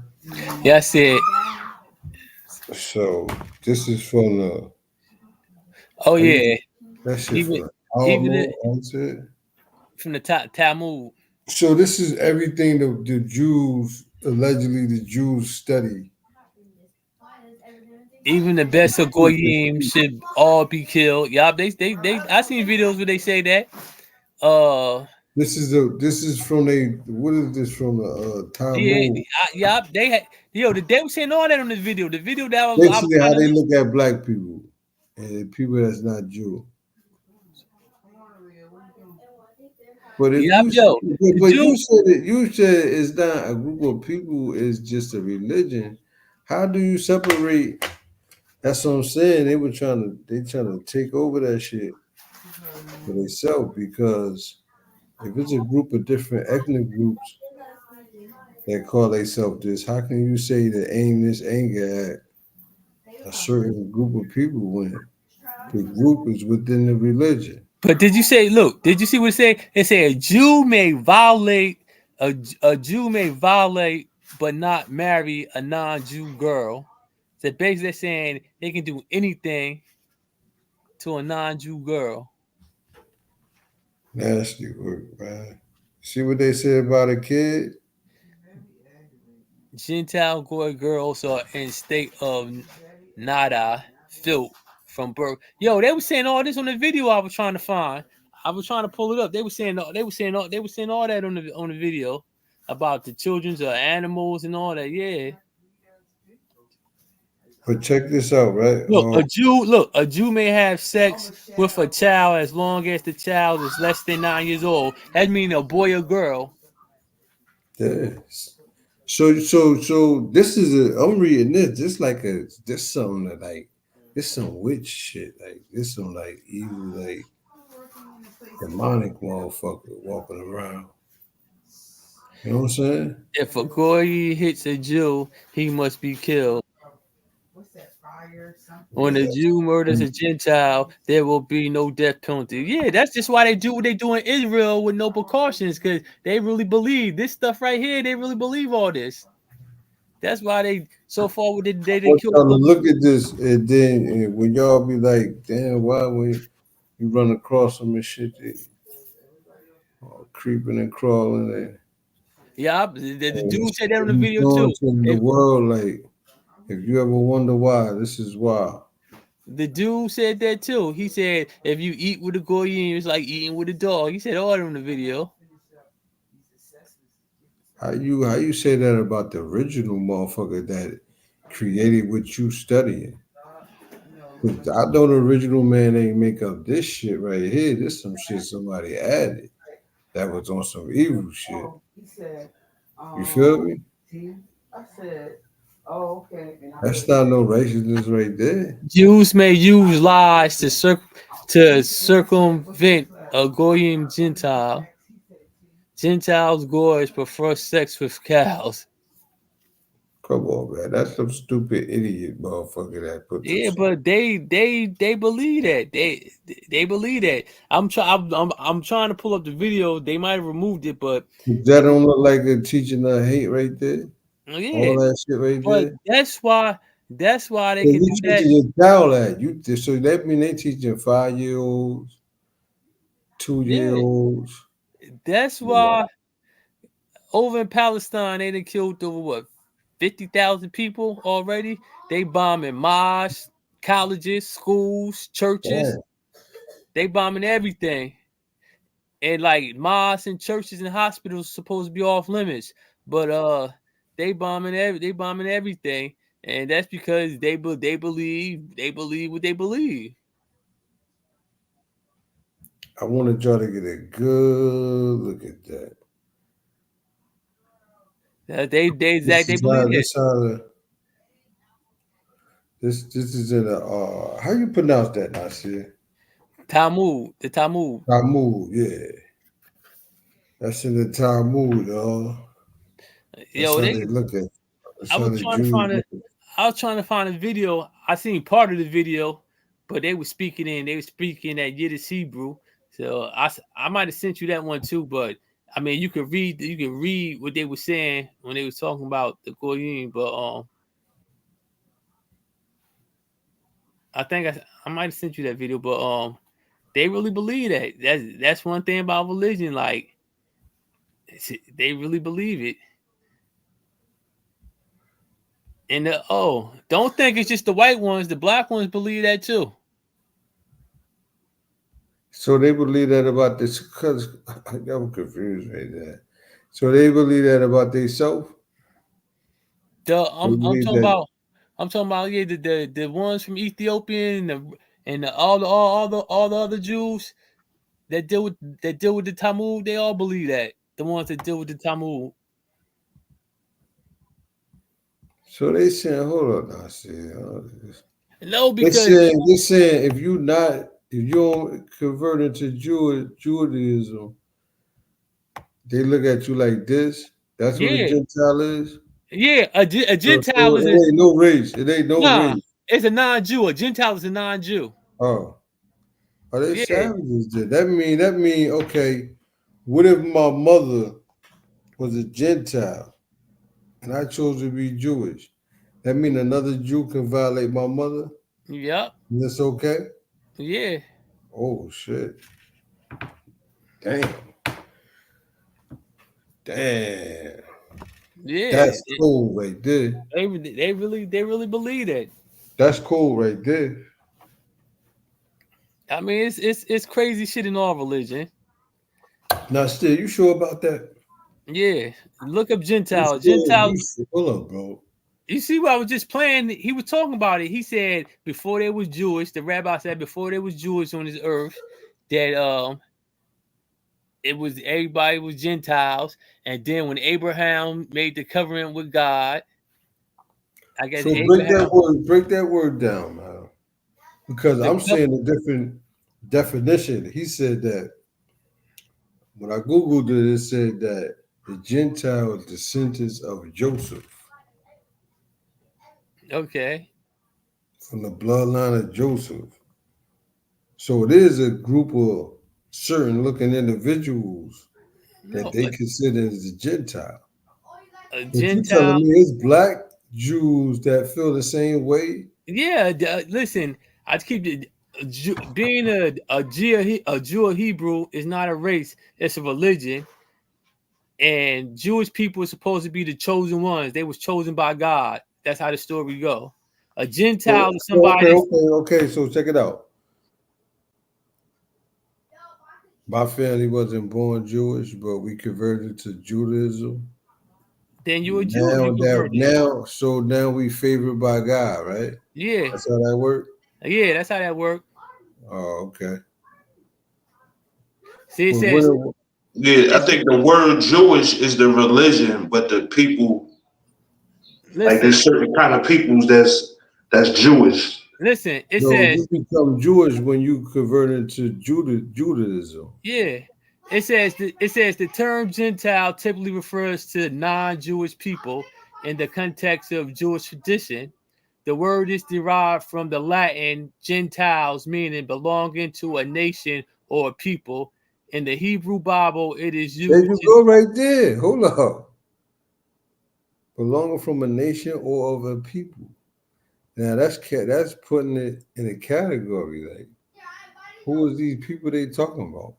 Yeah, I see it. So this is from the. Oh yeah, That shit even from the even Alamo. the, That's it. from the Talmud. So this is everything the Jews allegedly the Jews study. Even the best of goyim should all be killed. Yeah, they. I seen videos where they say that. This is from what is this from the Talmud? Yeah. They had they were saying all that on this video. The video that I was Basically, how trying they to. look at black people and people that's not Jew. But if Yep, you yo, the but Jew. you said it's not a group of people, it's just a religion. How do you separate? That's what I'm saying. They trying to take over that shit for themselves because if it's a group of different ethnic groups that call themselves this, how can you say that aim this anger at a certain group of people when the group is within the religion? But did you say? Look, did you see what it said? It said a Jew may violate a Jew may violate but not marry a non-Jew girl. So basically, they're saying they can do anything to a non-Jew girl. Nasty work, man. See what they said about a kid? Gentile goy girls are in state of nada, filth from birth. Yo, they were saying all this on the video I was trying to find. I was trying to pull it up. They were saying all that on the video about the children's animals and all that. Yeah. But check this out, right? A Jew may have sex with a child as long as the child is less than 9 years old. That means a boy or girl. Yes. So this is I'm reading this. This something that like this some witch shit. Like this some like evil like demonic motherfucker walking around. You know what I'm saying? If a goy hits a Jew, he must be killed. When a Jew murders a Gentile, there will be no death penalty. Yeah, that's just why they do what they do in Israel with no precautions, because they really believe this stuff right here. They really believe all this. That's why they so far with they I want killed. y'all to look at this and then when y'all be like, damn, why when you run across them and shit, they all creeping and crawling and Yeah, the dude said that on the video doing too. in the world like if you ever wonder why, this is why. The dude said that too. He said if you eat with a goyim, it's like eating with a dog. He said all that on the video. How you say that about the original motherfucker that created what you studying? 'Cause I know the original man ain't make up this shit right here. This some shit somebody added that was on some evil shit. You feel me? That's not no racistness right there. Jews may use lies to circumvent a goyim Gentile. Gentiles goys prefer sex with cows. Come on, man. That's some stupid idiot motherfucker that put Yeah, this. but they believe that. They believe that. I'm trying to pull up the video. They might have removed it, but That don't look like they're teaching a hate right there. yeah, All that shit right but there. that's why they So can you do that. teaching your child that so that mean they teaching 5-year-olds, 2-year-olds. That's why over in Palestine they done killed over what 50,000 people already. They bombing mosques, colleges, schools, churches. Damn. They bombing everything. And like mosques and churches and hospitals supposed to be off limits, but they bombing everything, and that's because they believe what they believe. I wanted y'all to get a good look at that. They believe it. This is in a how you pronounce that, Nasir? Talmud, the Talmud. Talmud, yeah. That's in the Talmud, y'all. That's Yo, how they look at it. That's I how was the trying to Jews find look a video. I seen part of the video, but they were speaking that Yiddish Hebrew. So I might have sent you that one too, but I mean you can read what they were saying when they was talking about the Goyim, but I think I might have sent you that video, but they really believe that. That's one thing about religion, like they really believe it. And don't think it's just the white ones, the black ones believe that too. So they believe that about this, because I'm confused right there. So they believe that about themselves. I'm talking about yeah, the ones from Ethiopia and all the other Jews that deal with the Talmud, they all believe that. The ones that deal with the Talmud. So they saying, hold on, now, see, No, they because saying if you don't convert into Judaism, they look at you like this. That's what a yeah, Gentile is. yeah, a So Gentile it is ain't no race. It ain't no race. it's a non-Jew. A Gentile is a non-Jew. Oh, are they Yeah, savages? Then that mean okay. What if my mother was a Gentile and I chose to be Jewish? That mean another Jew can violate my mother? yep, And that's okay? yeah, Oh shit. Damn. Damn. yeah. That's cool right there. They really believe that. That's cool right there. I mean, it's crazy shit in all religion. Now still, you sure about that? Yeah, look up Gentile. You Gentile. sure? Hold up, bro. You see what I was just playing? He was talking about it. He said before they was Jewish, the rabbi said before they was Jewish on this earth, that it was everybody was Gentiles, and then when Abraham made the covenant with God, I guess So Abraham break that word down, man. Because the I'm seeing a different definition. He said that when I Googled it, it said that the Gentile is descendants of Joseph, okay. from the bloodline of Joseph. So it is a group of certain looking individuals that No, they consider as a Gentile. a But you Gentile. telling me it's black Jews that feel the same way? Yeah, listen, I keep it. Being a Jew or Hebrew is not a race; it's a religion. And Jewish people are supposed to be the chosen ones. They was chosen by God. That's how the story go. A Gentile is somebody that's Okay. So check it out. My family wasn't born Jewish, but we converted to Judaism. then you're a Jew if you converted. Now we favored by God, right? Yeah, That's how that works. yeah, that's how that works. Oh, okay. See, it But says, Yeah, I think the word Jewish is the religion, but the people, like listen, there's certain kind of peoples that's Jewish. listen. It no, says, you become Jewish when you convert into Judaism. yeah. It says the term Gentile typically refers to non-Jewish people in the context of Jewish tradition. The word is derived from the Latin Gentiles, meaning belonging to a nation or a people. In the Hebrew Bible, it is There used you to, go, right there. Hold up. Belonging from a nation or of a people. Now that's putting it in a category. Like, who is these people they talking about?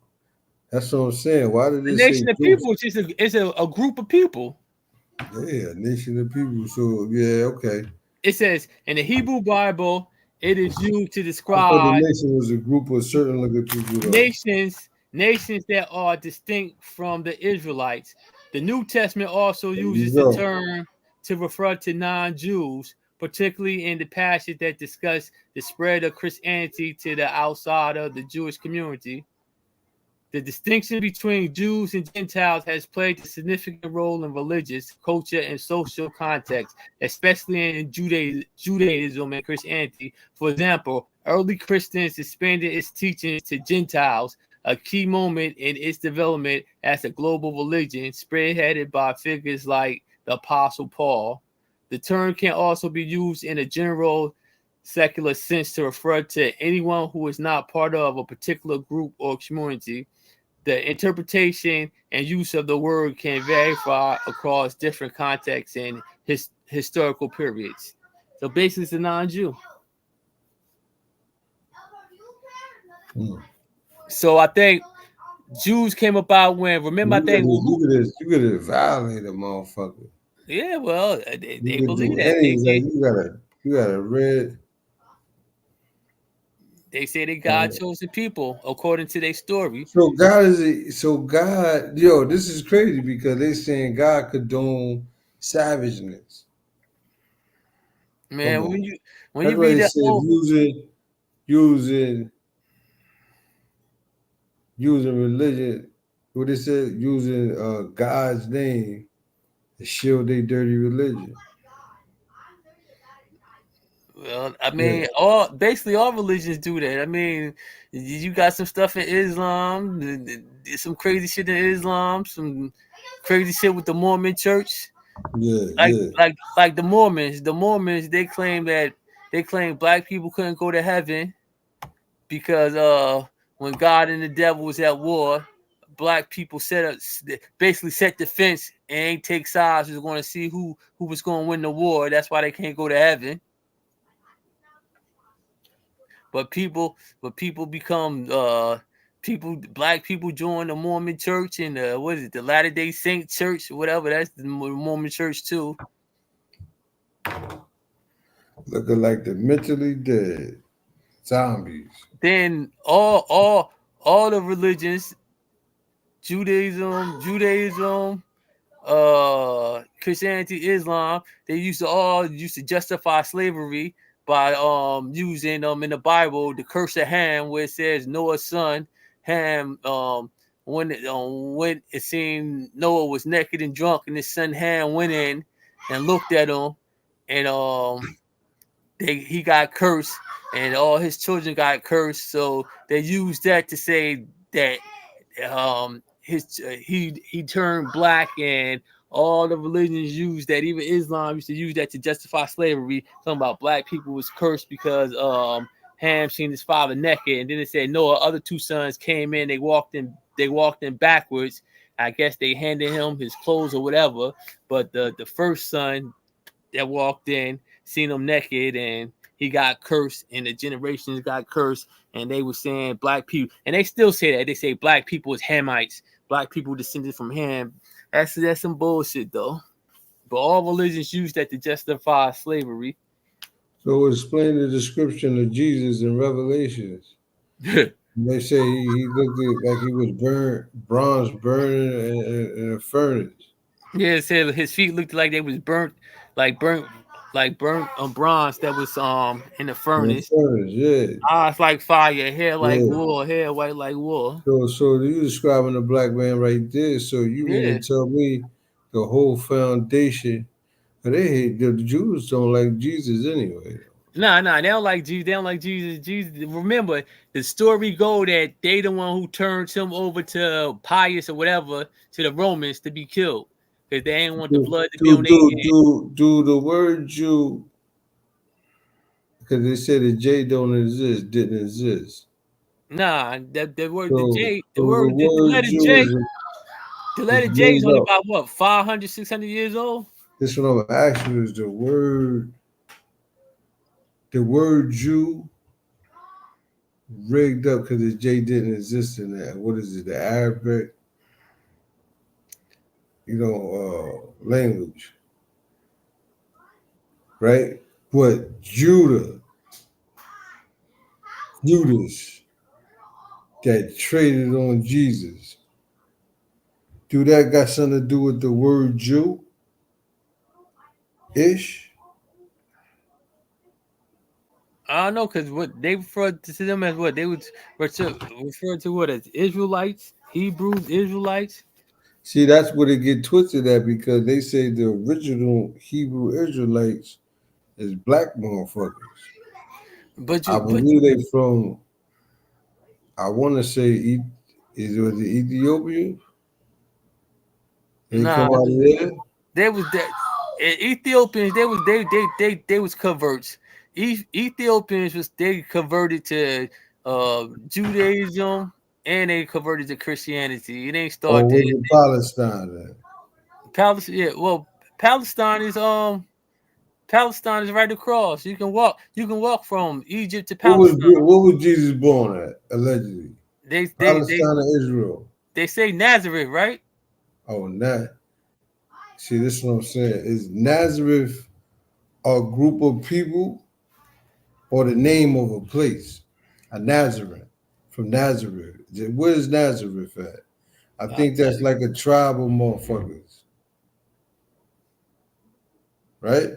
That's what I'm saying. Why did a it say nation of Jewish? people. It's a group of people. Yeah, a nation of people. So yeah, okay. It says in the Hebrew Bible, it is used to I thought the describe nation was a group of certain looking people though. nations that are distinct from the Israelites. The New Testament also There you uses the go. term to refer to non-Jews, particularly in the passage that discuss the spread of Christianity to the outside of the Jewish community. The distinction between Jews and Gentiles has played a significant role in religious, culture, and social context, especially in Judaism and Christianity. For example, early Christians expanded its teachings to Gentiles, a key moment in its development as a global religion, spearheaded by figures like the Apostle Paul. The term can also be used in a general secular sense to refer to anyone who is not part of a particular group or community. The interpretation and use of the word can vary across different contexts and historical periods. So basically, it's a non-Jew. So I think Jews came about when, remember, I think you could have violated a motherfucker. Yeah, well, they believe do that. anything. You gotta read. They say they God chosen people according to their story. So God, yo, this is crazy because they saying God condone savageness. Man, when That's you why read they that said using religion, what they said, using God's name to shield their dirty religion. Well, I mean, basically all religions do that. I mean, you got some stuff in Islam, some crazy shit in Islam, some crazy shit with the Mormon church. Like the Mormons. The Mormons, they claim black people couldn't go to heaven because when God and the devil was at war, black people basically set the fence and ain't take sides. Was going to see who was going to win the war. That's why they can't go to heaven. But black people join the Mormon church and the Latter-day Saint church, whatever. That's the Mormon church too. Looking like the mentally dead zombies. Then all the religions, Judaism, Christianity, Islam, they used to justify slavery by using in the Bible the curse of Ham, where it says Noah's son Ham, when it seemed Noah was naked and drunk, and his son Ham went in and looked at him, and he got cursed, and all his children got cursed. So they used that to say that he turned black, and all the religions used that. Even Islam used to use that to justify slavery, talking about black people was cursed because Ham seen his father naked, and then it said Noah other two sons came in, they walked in backwards. I guess they handed him his clothes or whatever, but the first son that walked in seen him naked, and he got cursed, and the generations got cursed, and they were saying black people, and they still say that. They say black people is Hamites, black people descended from Ham. That's some bullshit though. But all religions use that to justify slavery. So explain the description of Jesus in Revelations. They say he looked like he was bronze burning in a furnace. Yeah, it said his feet looked like they was burnt bronze that was in the furnace. Eyes like fire, hair like wool, hair white like wool. So you describing a black man right there. So you mean to tell me the whole foundation? The Jews don't like Jesus anyway. Nah, they don't like Jesus. They don't like Jesus. Remember, the story go that they the one who turned him over to Pius or whatever, to the Romans to be killed. Because they ain't want the blood to be on their hands. Do the word Jew, because they said the J didn't exist. Nah, the word So, the letter J is only about what, 500, 600 years old? This one I'm asking you is the word Jew rigged up because the J didn't exist in that. What is it? The Arabic, language, right? But Judas, that traded on Jesus. Do that got something to do with the word Jew? Ish? I don't know, because what they referred to them as, what they would refer to what, as Israelites, Hebrews, Israelites. See, that's where they get twisted at, because they say the original Hebrew Israelites is black motherfuckers. I believe they from, I want to say, is it the Ethiopian? They come out of there? They was that Ethiopians. They was converts. Ethiopians they converted to Judaism and they converted to Christianity. It ain't Or started. was it Palestine then? Palestine, yeah. Well, Palestine is right across. You can walk from Egypt to Palestine. What was Jesus born at, allegedly? They Palestine or Israel? They say Nazareth, right? Oh, see, this is what I'm saying. Is Nazareth a group of people or the name of a place? A Nazareth, from Nazareth. Where's Nazareth at? I think that's like a tribe of motherfuckers. Right?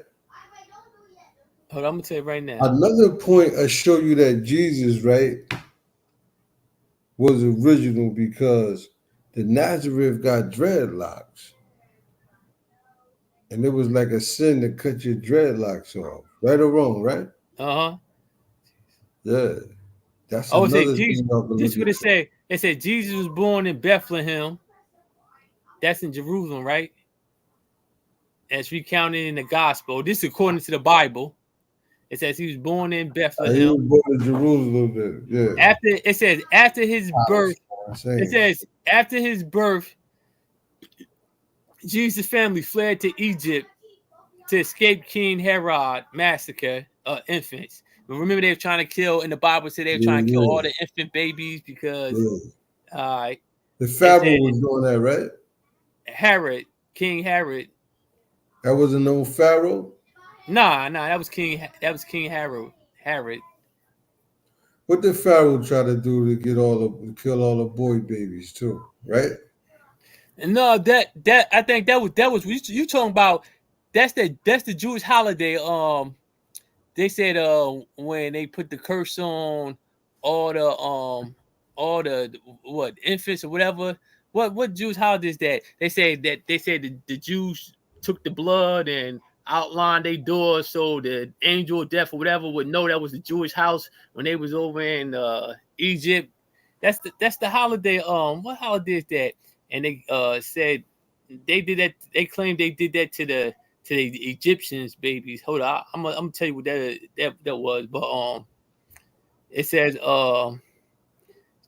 Hold on, I'm gonna tell you right now. Another point I show you that Jesus, right, was original because the Nazareth got dreadlocks. And it was like a sin to cut your dreadlocks off. Right or wrong, right? Uh-huh. Yeah. That's Oh, it said another Jesus. thing y'all can This is look what at. it said. It said Jesus was born in Bethlehem. That's in Jerusalem, right? As recounted in the gospel. This is according to the Bible. It says he was born in Bethlehem. He was born in Jerusalem, yeah. After his birth. It says after his birth, Jesus' family fled to Egypt to escape King Herod massacre of infants. Remember, they were trying to kill, in the Bible said they were trying to kill all the infant babies because the Pharaoh was doing that, right? King Herod. That wasn't no Pharaoh? Nah, that was King Herod. What did Pharaoh try to do to kill all the boy babies too, right? And no, that I think that was you talking about. That's the Jewish holiday. They said when they put the curse on all the what infants or whatever. What Jewish holiday is that? They said the Jews took the blood and outlined their doors so the angel of death or whatever would know that was the Jewish house when they was over in Egypt. That's the holiday. What holiday is that? And they said they did that. They claimed they did that to the Egyptians' babies. Hold on, I'm gonna tell you what that was. But it says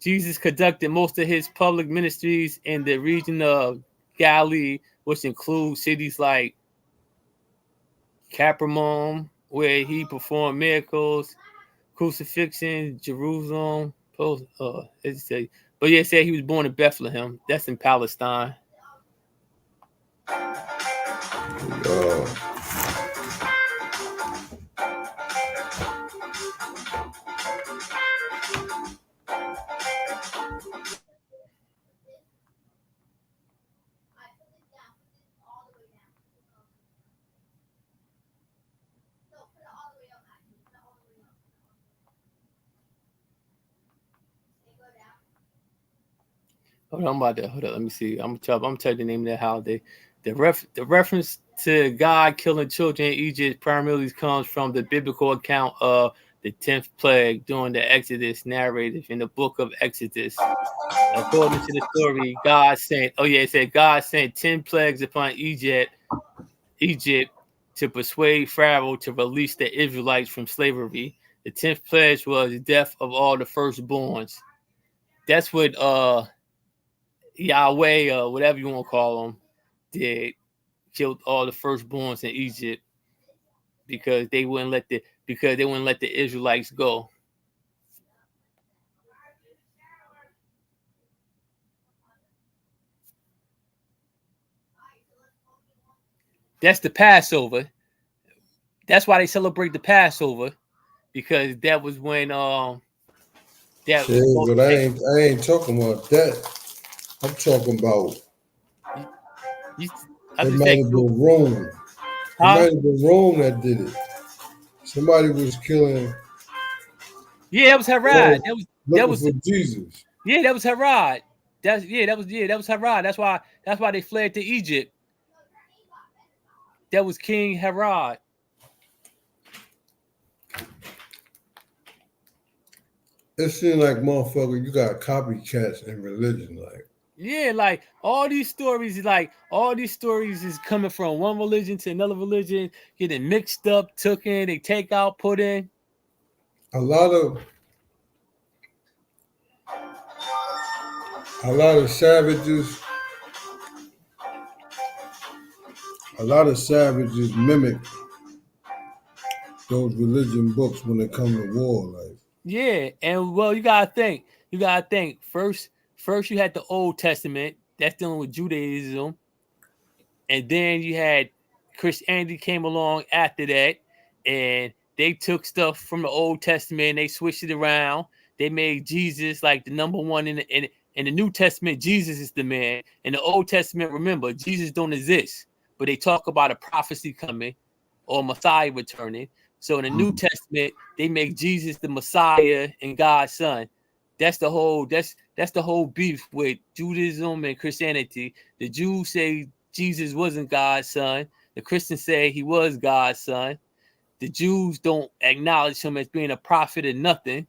Jesus conducted most of his public ministries in the region of Galilee, which includes cities like Capernaum, where he performed miracles, crucifixion, Jerusalem. But yeah, it said he was born in Bethlehem. That's in Palestine. Hold on, hold on. Let me see. I'm gonna tell you the name of that holiday. The reference to God killing children in Egypt primarily comes from the biblical account of the 10th plague during the Exodus narrated in the book of Exodus. According to the story, it said God sent 10 plagues upon Egypt to persuade Pharaoh to release the Israelites from slavery. The 10th plague was the death of all the firstborns. That's what Yahweh, whatever you want to call them, did, killed all the firstborns in Egypt because they wouldn't let the Israelites go. That's the Passover. That's why they celebrate the Passover, because that was when but I ain't talking about that. I'm talking about it might have been Rome. It might have been Rome that did it. Somebody was killing. Yeah, that was Herod. That was for Jesus. Yeah, that was Herod. That was Herod. That's why they fled to Egypt. That was King Herod. It seems like, motherfucker, you got copycats in religion. Like, Yeah, like all these stories is coming from one religion to another religion, getting mixed up, took in, they take out, put in. A lot of savages mimic those religion books when it comes to war. Like, Yeah, and well, you gotta think. First you had the Old Testament that's dealing with Judaism, and then you had Christianity came along after that, and they took stuff from the Old Testament and they switched it around. They made Jesus like the number one in the New Testament. Jesus is the man. In the Old Testament, remember, Jesus don't exist, but they talk about a prophecy coming or Messiah returning. So in the New Testament, they make Jesus the Messiah and God's son. That's the whole beef with Judaism and Christianity. The Jews say Jesus wasn't God's son. The Christians say he was God's son. The Jews don't acknowledge him as being a prophet or nothing.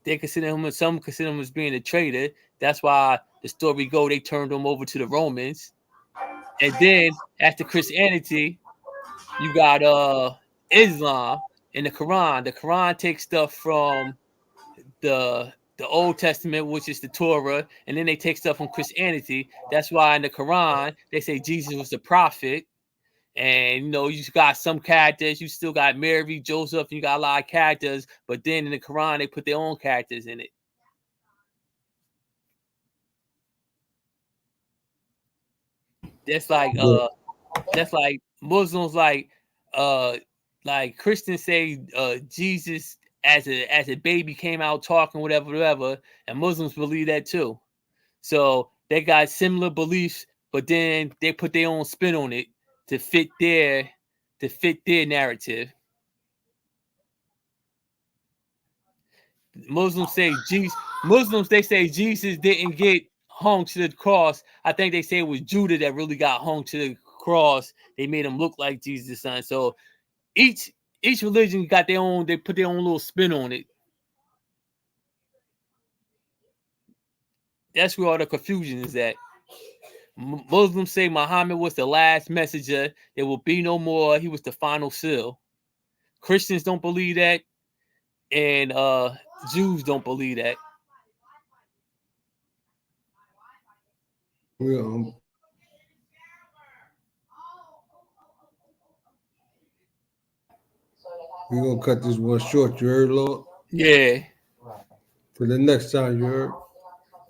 Some consider him as being a traitor. That's why the story go, they turned him over to the Romans. And then after Christianity, you got Islam and the Quran. The Quran takes stuff from the Old Testament, which is the Torah, and then they take stuff from Christianity. That's why in the Quran they say Jesus was the prophet. And you got some characters, you still got Mary, Joseph, and you got a lot of characters, but then in the Quran they put their own characters in it. That's like Muslims like Christians say Jesus as a baby came out talking, whatever, and Muslims believe that too. So they got similar beliefs, but then they put their own spin on it to fit their narrative. Muslims say Jesus didn't get hung to the cross. I think they say it was Judah that really got hung to the cross. They made him look like Jesus' son. So each religion got their own, they put their own little spin on it. That's where all the confusion is at. Muslims say Muhammad was the last messenger. There will be no more. He was the final seal. Christians don't believe that, and Jews don't believe that. we're gonna cut this one short. You heard, Lord? Yeah. For the next time, you heard? All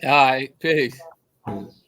right. Peace. Peace.